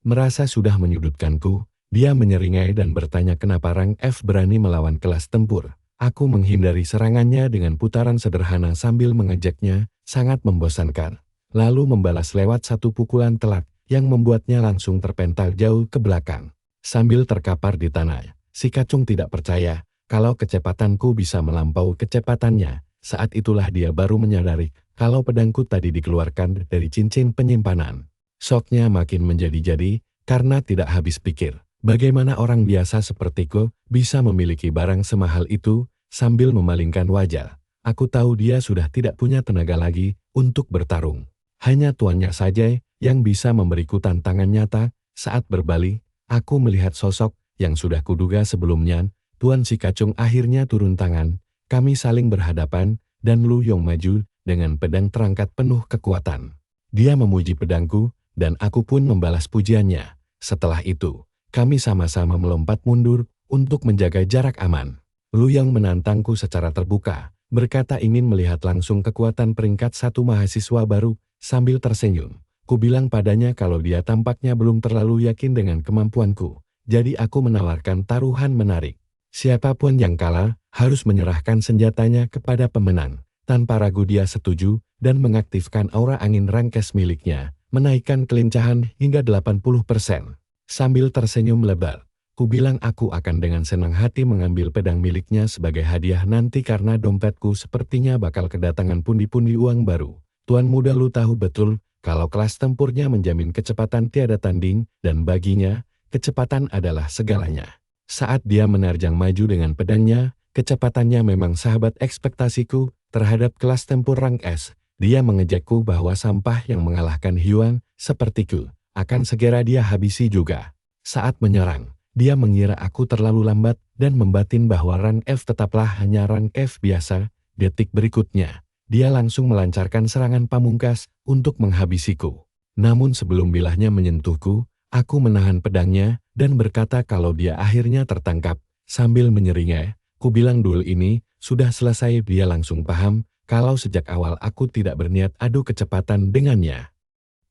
Merasa sudah menyudutkanku, dia menyeringai dan bertanya kenapa rang F berani melawan kelas tempur. Aku menghindari serangannya dengan putaran sederhana sambil mengejaknya, sangat membosankan. Lalu membalas lewat satu pukulan telak yang membuatnya langsung terpental jauh ke belakang. Sambil terkapar di tanah, si kacung tidak percaya kalau kecepatanku bisa melampaui kecepatannya. Saat itulah dia baru menyadari kalau pedangku tadi dikeluarkan dari cincin penyimpanan. Syoknya makin menjadi-jadi karena tidak habis pikir. Bagaimana orang biasa sepertiku bisa memiliki barang semahal itu? Sambil memalingkan wajah, aku tahu dia sudah tidak punya tenaga lagi untuk bertarung. Hanya tuannya saja yang bisa memberiku tantangan nyata. Saat berbalik, aku melihat sosok yang sudah kuduga sebelumnya. Tuan si kacung akhirnya turun tangan. Kami saling berhadapan, dan Lu Yong maju dengan pedang terangkat penuh kekuatan. Dia memuji pedangku, dan aku pun membalas pujiannya. Setelah itu, kami sama-sama melompat mundur untuk menjaga jarak aman. Lu Yong menantangku secara terbuka, berkata ingin melihat langsung kekuatan peringkat 1 mahasiswa baru. Sambil tersenyum, ku bilang padanya kalau dia tampaknya belum terlalu yakin dengan kemampuanku. Jadi aku menawarkan taruhan menarik. Siapapun yang kalah harus menyerahkan senjatanya kepada pemenang. Tanpa ragu dia setuju dan mengaktifkan aura angin rangkes miliknya, menaikkan kelincahan hingga 80%. Sambil tersenyum lebar, ku bilang aku akan dengan senang hati mengambil pedang miliknya sebagai hadiah nanti karena dompetku sepertinya bakal kedatangan pundi-pundi uang baru. Tuan muda, Lu tahu betul kalau kelas tempurnya menjamin kecepatan tiada tanding dan baginya, kecepatan adalah segalanya. Saat dia menerjang maju dengan pedangnya, kecepatannya memang sahabat ekspektasiku terhadap kelas tempur rank S. Dia mengejakku bahwa sampah yang mengalahkan Hyuan sepertiku akan segera dia habisi juga. Saat menyerang, dia mengira aku terlalu lambat dan membatin bahwa rank F tetaplah hanya rank F biasa. Detik berikutnya, dia langsung melancarkan serangan pamungkas untuk menghabisiku. Namun sebelum bilahnya menyentuhku, aku menahan pedangnya dan berkata kalau dia akhirnya tertangkap. Sambil menyeringai, ku bilang dulu ini sudah selesai. Dia langsung paham kalau sejak awal aku tidak berniat adu kecepatan dengannya.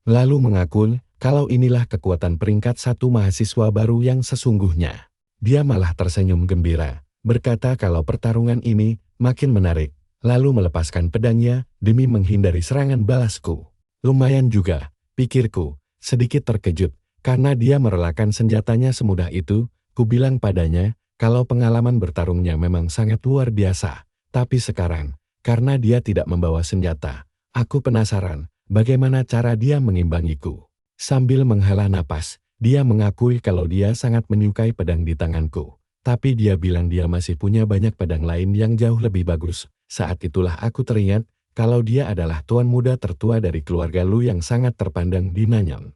Lalu mengaku kalau inilah kekuatan peringkat 1 mahasiswa baru yang sesungguhnya. Dia malah tersenyum gembira, berkata kalau pertarungan ini makin menarik, lalu melepaskan pedangnya demi menghindari serangan balasku. Lumayan juga, pikirku, sedikit terkejut, karena dia merelakan senjatanya semudah itu. Ku bilang padanya, kalau pengalaman bertarungnya memang sangat luar biasa. Tapi sekarang, karena dia tidak membawa senjata, aku penasaran bagaimana cara dia mengimbangiku. Sambil menghela napas, dia mengakui kalau dia sangat menyukai pedang di tanganku. Tapi dia bilang dia masih punya banyak pedang lain yang jauh lebih bagus. Saat itulah aku teringat kalau dia adalah tuan muda tertua dari keluarga Lu yang sangat terpandang di Nanyang.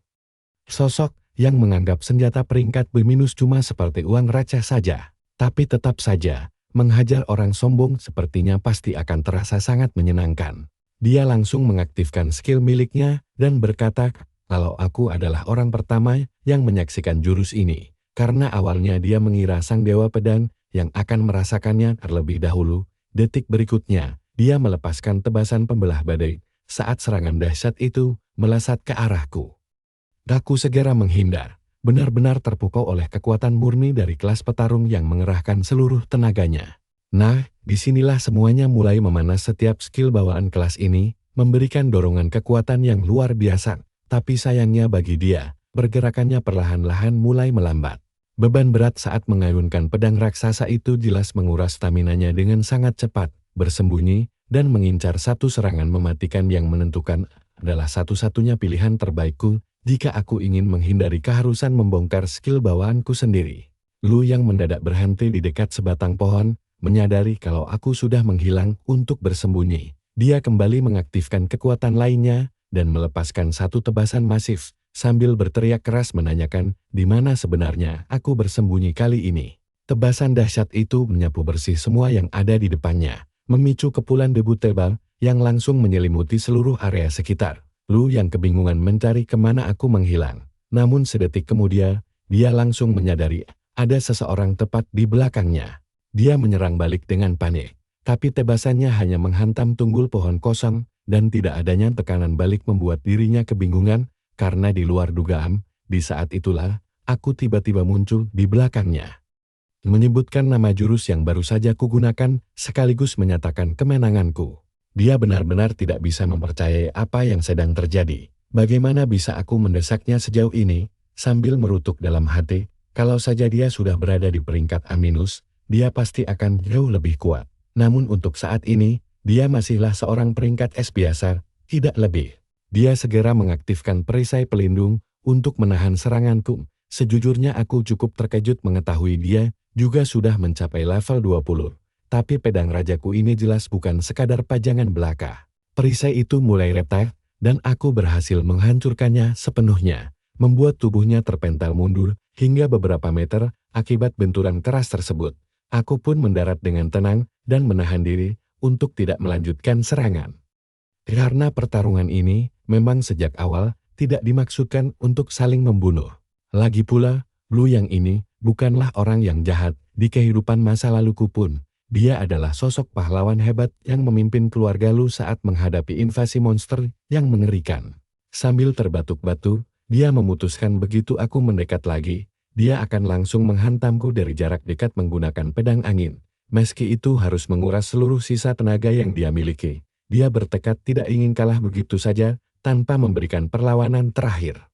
Sosok yang menganggap senjata peringkat B- cuma seperti uang receh saja. Tapi tetap saja, menghajar orang sombong sepertinya pasti akan terasa sangat menyenangkan. Dia langsung mengaktifkan skill miliknya dan berkata kalau aku adalah orang pertama yang menyaksikan jurus ini. Karena awalnya dia mengira sang dewa pedang yang akan merasakannya terlebih dahulu. Detik berikutnya, dia melepaskan tebasan pembelah badai saat serangan dahsyat itu melesat ke arahku. Aku segera menghindar, benar-benar terpukau oleh kekuatan murni dari kelas petarung yang mengerahkan seluruh tenaganya. Nah, disinilah semuanya mulai memanas. Setiap skill bawaan kelas ini memberikan dorongan kekuatan yang luar biasa, tapi sayangnya bagi dia, pergerakannya perlahan-lahan mulai melambat. Beban berat saat mengayunkan pedang raksasa itu jelas menguras staminanya dengan sangat cepat, bersembunyi, dan mengincar satu serangan mematikan yang menentukan adalah satu-satunya pilihan terbaikku jika aku ingin menghindari keharusan membongkar skill bawaanku sendiri. Lu yang mendadak berhenti di dekat sebatang pohon, menyadari kalau aku sudah menghilang untuk bersembunyi. Dia kembali mengaktifkan kekuatan lainnya dan melepaskan satu tebasan masif, sambil berteriak keras menanyakan di mana sebenarnya aku bersembunyi kali ini. Tebasan dahsyat itu menyapu bersih semua yang ada di depannya, memicu kepulan debu tebal yang langsung menyelimuti seluruh area sekitar. Lu yang kebingungan mencari kemana aku menghilang. Namun sedetik kemudian, dia langsung menyadari ada seseorang tepat di belakangnya. Dia menyerang balik dengan panik, tapi tebasannya hanya menghantam tunggul pohon kosong, dan tidak adanya tekanan balik membuat dirinya kebingungan, karena di luar dugaan, di saat itulah, aku tiba-tiba muncul di belakangnya. Menyebutkan nama jurus yang baru saja kugunakan, sekaligus menyatakan kemenanganku. Dia benar-benar tidak bisa mempercayai apa yang sedang terjadi. Bagaimana bisa aku mendesaknya sejauh ini? Sambil merutuk dalam hati, Kalau saja dia sudah berada di peringkat A-, dia pasti akan jauh lebih kuat. Namun untuk saat ini, dia masihlah seorang peringkat S biasa, tidak lebih. Dia segera mengaktifkan perisai pelindung untuk menahan seranganku. Sejujurnya aku cukup terkejut mengetahui dia juga sudah mencapai level 20. Tapi pedang rajaku ini jelas bukan sekadar pajangan belaka. Perisai itu mulai retak, dan aku berhasil menghancurkannya sepenuhnya, membuat tubuhnya terpental mundur hingga beberapa meter akibat benturan keras tersebut. Aku pun mendarat dengan tenang dan menahan diri untuk tidak melanjutkan serangan. Karena pertarungan ini memang sejak awal tidak dimaksudkan untuk saling membunuh. Lagi pula, Lu yang ini bukanlah orang yang jahat di kehidupan masa laluku pun. Dia adalah sosok pahlawan hebat yang memimpin keluarga Lu saat menghadapi invasi monster yang mengerikan. Sambil terbatuk-batuk, dia memutuskan begitu aku mendekat lagi, dia akan langsung menghantamku dari jarak dekat menggunakan pedang angin. Meski itu harus menguras seluruh sisa tenaga yang dia miliki, dia bertekad tidak ingin kalah begitu saja tanpa memberikan perlawanan terakhir.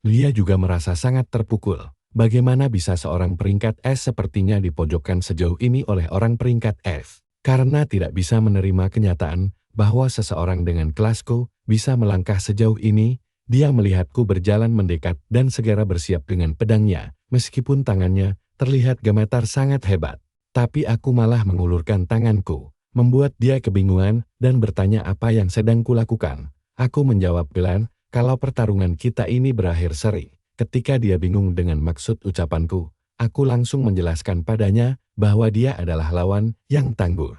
Dia juga merasa sangat terpukul. Bagaimana bisa seorang peringkat S sepertinya dipojokkan sejauh ini oleh orang peringkat F? Karena tidak bisa menerima kenyataan bahwa seseorang dengan kelasku bisa melangkah sejauh ini, dia melihatku berjalan mendekat dan segera bersiap dengan pedangnya, meskipun tangannya terlihat gemetar sangat hebat. Tapi aku malah mengulurkan tanganku, membuat dia kebingungan dan bertanya apa yang sedang kulakukan. Aku menjawab pelan, kalau pertarungan kita ini berakhir seri. Ketika dia bingung dengan maksud ucapanku, aku langsung menjelaskan padanya bahwa dia adalah lawan yang tangguh.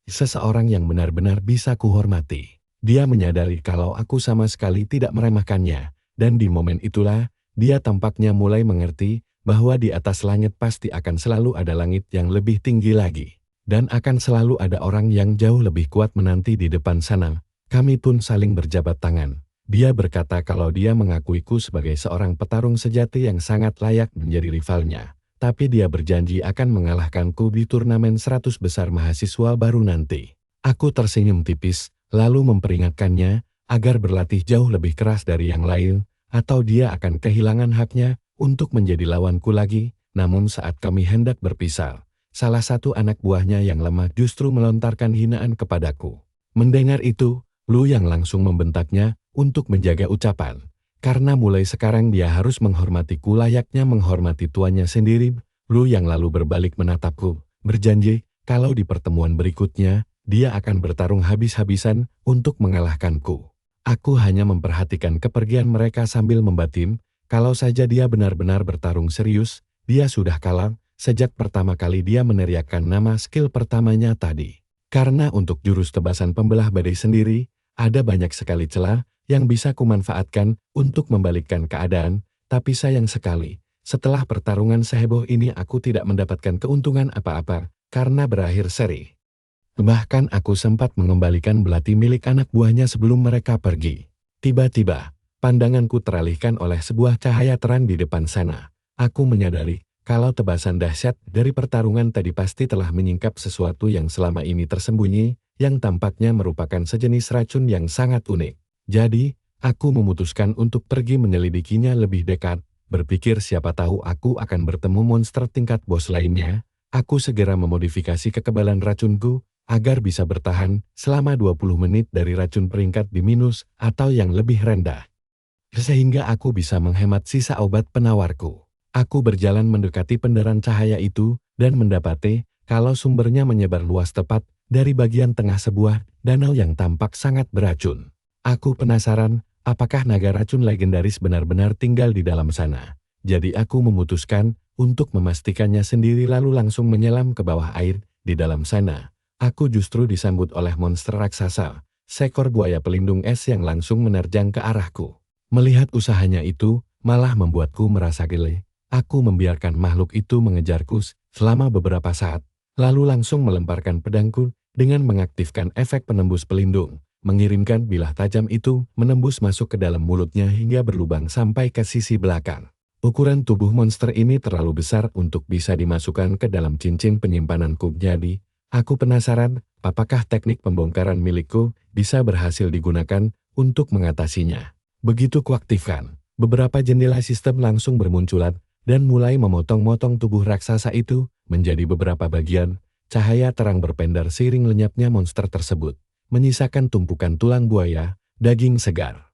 Seseorang yang benar-benar bisa kuhormati. Dia menyadari kalau aku sama sekali tidak meremehkannya, dan di momen itulah, dia tampaknya mulai mengerti bahwa di atas langit pasti akan selalu ada langit yang lebih tinggi lagi. Dan akan selalu ada orang yang jauh lebih kuat menanti di depan sana. Kami pun saling berjabat tangan. Dia berkata kalau dia mengakuiku sebagai seorang petarung sejati yang sangat layak menjadi rivalnya. Tapi dia berjanji akan mengalahkanku di turnamen 100 besar mahasiswa baru nanti. Aku tersenyum tipis, lalu memperingatkannya agar berlatih jauh lebih keras dari yang lain, atau dia akan kehilangan haknya untuk menjadi lawanku lagi. Namun saat kami hendak berpisah, salah satu anak buahnya yang lemah justru melontarkan hinaan kepadaku. Mendengar itu, Lu yang langsung membentaknya untuk menjaga ucapan. Karena mulai sekarang dia harus menghormatiku layaknya menghormati tuannya sendiri. Lu yang lalu berbalik menatapku, berjanji kalau di pertemuan berikutnya, dia akan bertarung habis-habisan untuk mengalahkanku. Aku hanya memperhatikan kepergian mereka sambil membatin, kalau saja dia benar-benar bertarung serius, dia sudah kalah sejak pertama kali dia meneriakkan nama skill pertamanya tadi. Karena untuk jurus tebasan pembelah badai sendiri, ada banyak sekali celah yang bisa kumanfaatkan untuk membalikkan keadaan, tapi sayang sekali, setelah pertarungan seheboh ini aku tidak mendapatkan keuntungan apa-apa, karena berakhir seri. Bahkan aku sempat mengembalikan belati milik anak buahnya sebelum mereka pergi. Tiba-tiba, pandanganku teralihkan oleh sebuah cahaya terang di depan sana. Aku menyadari kalau tebasan dahsyat dari pertarungan tadi pasti telah menyingkap sesuatu yang selama ini tersembunyi, yang tampaknya merupakan sejenis racun yang sangat unik. Jadi, aku memutuskan untuk pergi menyelidikinya lebih dekat, berpikir siapa tahu aku akan bertemu monster tingkat bos lainnya. Aku segera memodifikasi kekebalan racunku, agar bisa bertahan selama 20 menit dari racun peringkat B- atau yang lebih rendah. Sehingga aku bisa menghemat sisa obat penawarku. Aku berjalan mendekati penderan cahaya itu, dan mendapati kalau sumbernya menyebar luas tepat dari bagian tengah sebuah danau yang tampak sangat beracun. Aku penasaran, apakah naga racun legendaris benar-benar tinggal di dalam sana. Jadi aku memutuskan untuk memastikannya sendiri lalu langsung menyelam ke bawah air di dalam sana. Aku justru disambut oleh monster raksasa, seekor buaya pelindung es yang langsung menerjang ke arahku. Melihat usahanya itu, malah membuatku merasa geli. Aku membiarkan makhluk itu mengejarku selama beberapa saat, lalu langsung melemparkan pedangku dengan mengaktifkan efek penembus pelindung, mengirimkan bilah tajam itu menembus masuk ke dalam mulutnya hingga berlubang sampai ke sisi belakang. Ukuran tubuh monster ini terlalu besar untuk bisa dimasukkan ke dalam cincin penyimpananku. Jadi, aku penasaran apakah teknik pembongkaran milikku bisa berhasil digunakan untuk mengatasinya. Begitu kuaktifkan, beberapa jendela sistem langsung bermunculan, dan mulai memotong-motong tubuh raksasa itu menjadi beberapa bagian. Cahaya terang berpendar seiring lenyapnya monster tersebut, menyisakan tumpukan tulang buaya, daging segar,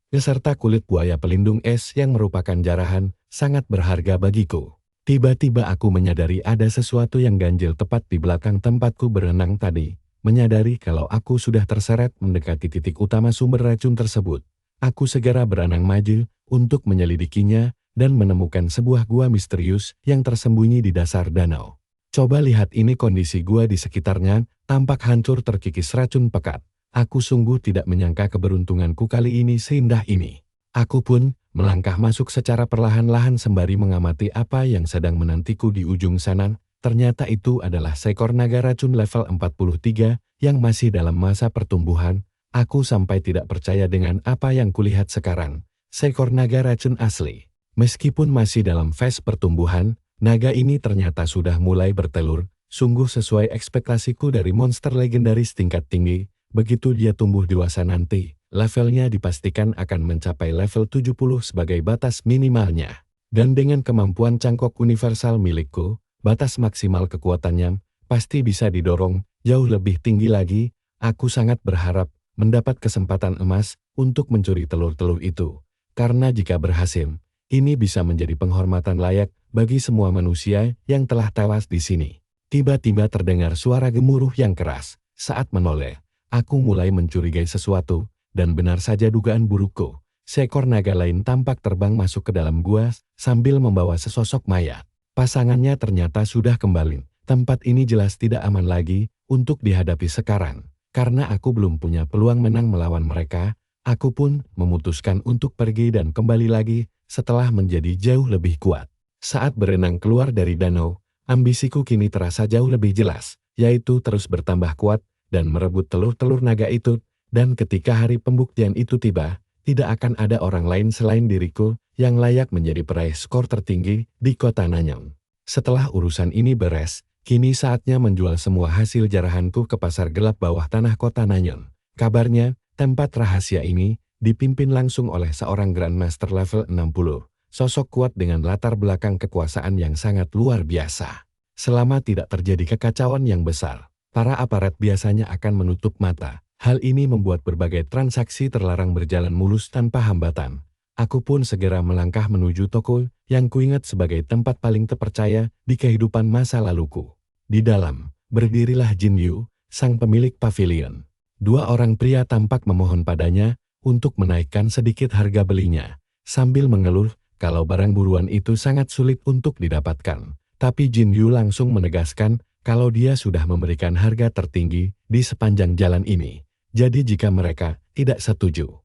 beserta kulit buaya pelindung es yang merupakan jarahan sangat berharga bagiku. Tiba-tiba aku menyadari ada sesuatu yang ganjil tepat di belakang tempatku berenang tadi. Menyadari kalau aku sudah terseret mendekati titik utama sumber racun tersebut, aku segera berenang maju untuk menyelidikinya dan menemukan sebuah gua misterius yang tersembunyi di dasar danau. Coba lihat ini, kondisi gua di sekitarnya tampak hancur terkikis racun pekat. Aku sungguh tidak menyangka keberuntunganku kali ini seindah ini. Aku pun melangkah masuk secara perlahan-lahan sembari mengamati apa yang sedang menantiku di ujung sana. Ternyata itu adalah seekor naga racun level 43 yang masih dalam masa pertumbuhan. Aku sampai tidak percaya dengan apa yang kulihat sekarang. Seekor naga racun asli. Meskipun masih dalam fase pertumbuhan, naga ini ternyata sudah mulai bertelur. Sungguh sesuai ekspektasiku dari monster legendaris tingkat tinggi. Begitu dia tumbuh dewasa nanti, levelnya dipastikan akan mencapai level 70 sebagai batas minimalnya. Dan dengan kemampuan cangkok universal milikku, batas maksimal kekuatannya pasti bisa didorong jauh lebih tinggi lagi. Aku sangat berharap mendapat kesempatan emas untuk mencuri telur-telur itu. Karena jika berhasil, ini bisa menjadi penghormatan layak bagi semua manusia yang telah tewas di sini. Tiba-tiba terdengar suara gemuruh yang keras. Saat menoleh, aku mulai mencurigai sesuatu, dan benar saja dugaan burukku. Seekor naga lain tampak terbang masuk ke dalam gua sambil membawa sesosok mayat. Pasangannya ternyata sudah kembali. Tempat ini jelas tidak aman lagi untuk dihadapi sekarang. Karena aku belum punya peluang menang melawan mereka, aku pun memutuskan untuk pergi dan kembali lagi setelah menjadi jauh lebih kuat. Saat berenang keluar dari danau, ambisiku kini terasa jauh lebih jelas, yaitu terus bertambah kuat dan merebut telur-telur naga itu. Dan ketika hari pembuktian itu tiba, tidak akan ada orang lain selain diriku yang layak menjadi peraih skor tertinggi di kota Nanyang. Setelah urusan ini beres, kini saatnya menjual semua hasil jarahanku ke pasar gelap bawah tanah kota Nanyang. Kabarnya, tempat rahasia ini dipimpin langsung oleh seorang Grandmaster level 60, sosok kuat dengan latar belakang kekuasaan yang sangat luar biasa. Selama tidak terjadi kekacauan yang besar, para aparat biasanya akan menutup mata. Hal ini membuat berbagai transaksi terlarang berjalan mulus tanpa hambatan. Aku pun segera melangkah menuju toko yang kuingat sebagai tempat paling terpercaya di kehidupan masa laluku. Di dalam, berdirilah Jin Yu, sang pemilik pavilion. Dua orang pria tampak memohon padanya untuk menaikkan sedikit harga belinya, sambil mengeluh kalau barang buruan itu sangat sulit untuk didapatkan. Tapi Jin Yu langsung menegaskan kalau dia sudah memberikan harga tertinggi di sepanjang jalan ini. Jadi jika mereka tidak setuju,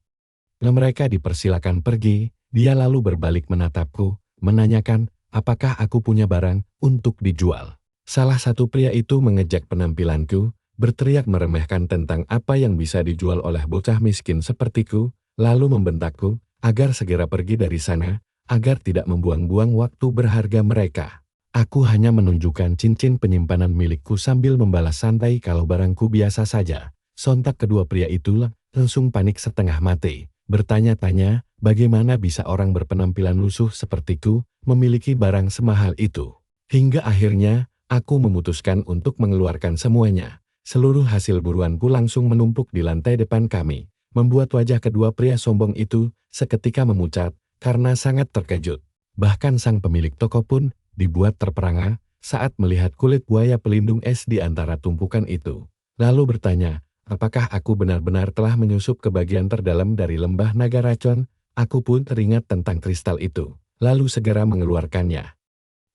mereka dipersilakan pergi. Dia lalu berbalik menatapku, menanyakan apakah aku punya barang untuk dijual. Salah satu pria itu mengejek penampilanku, berteriak meremehkan tentang apa yang bisa dijual oleh bocah miskin sepertiku, lalu membentakku agar segera pergi dari sana, agar tidak membuang-buang waktu berharga mereka. Aku hanya menunjukkan cincin penyimpanan milikku sambil membalas santai kalau barangku biasa saja. Sontak kedua pria itu langsung panik setengah mati, bertanya-tanya bagaimana bisa orang berpenampilan lusuh sepertiku memiliki barang semahal itu. Hingga akhirnya, aku memutuskan untuk mengeluarkan semuanya. Seluruh hasil buruanku langsung menumpuk di lantai depan kami, membuat wajah kedua pria sombong itu seketika memucat karena sangat terkejut. Bahkan sang pemilik toko pun dibuat terperangah saat melihat kulit buaya pelindung es di antara tumpukan itu. Lalu bertanya, apakah aku benar-benar telah menyusup ke bagian terdalam dari lembah naga racun? Aku pun teringat tentang kristal itu, lalu segera mengeluarkannya.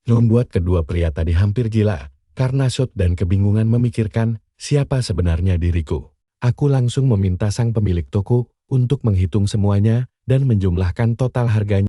Membuat kedua pria tadi hampir gila, karena shock dan kebingungan memikirkan siapa sebenarnya diriku. Aku langsung meminta sang pemilik toko untuk menghitung semuanya dan menjumlahkan total harganya.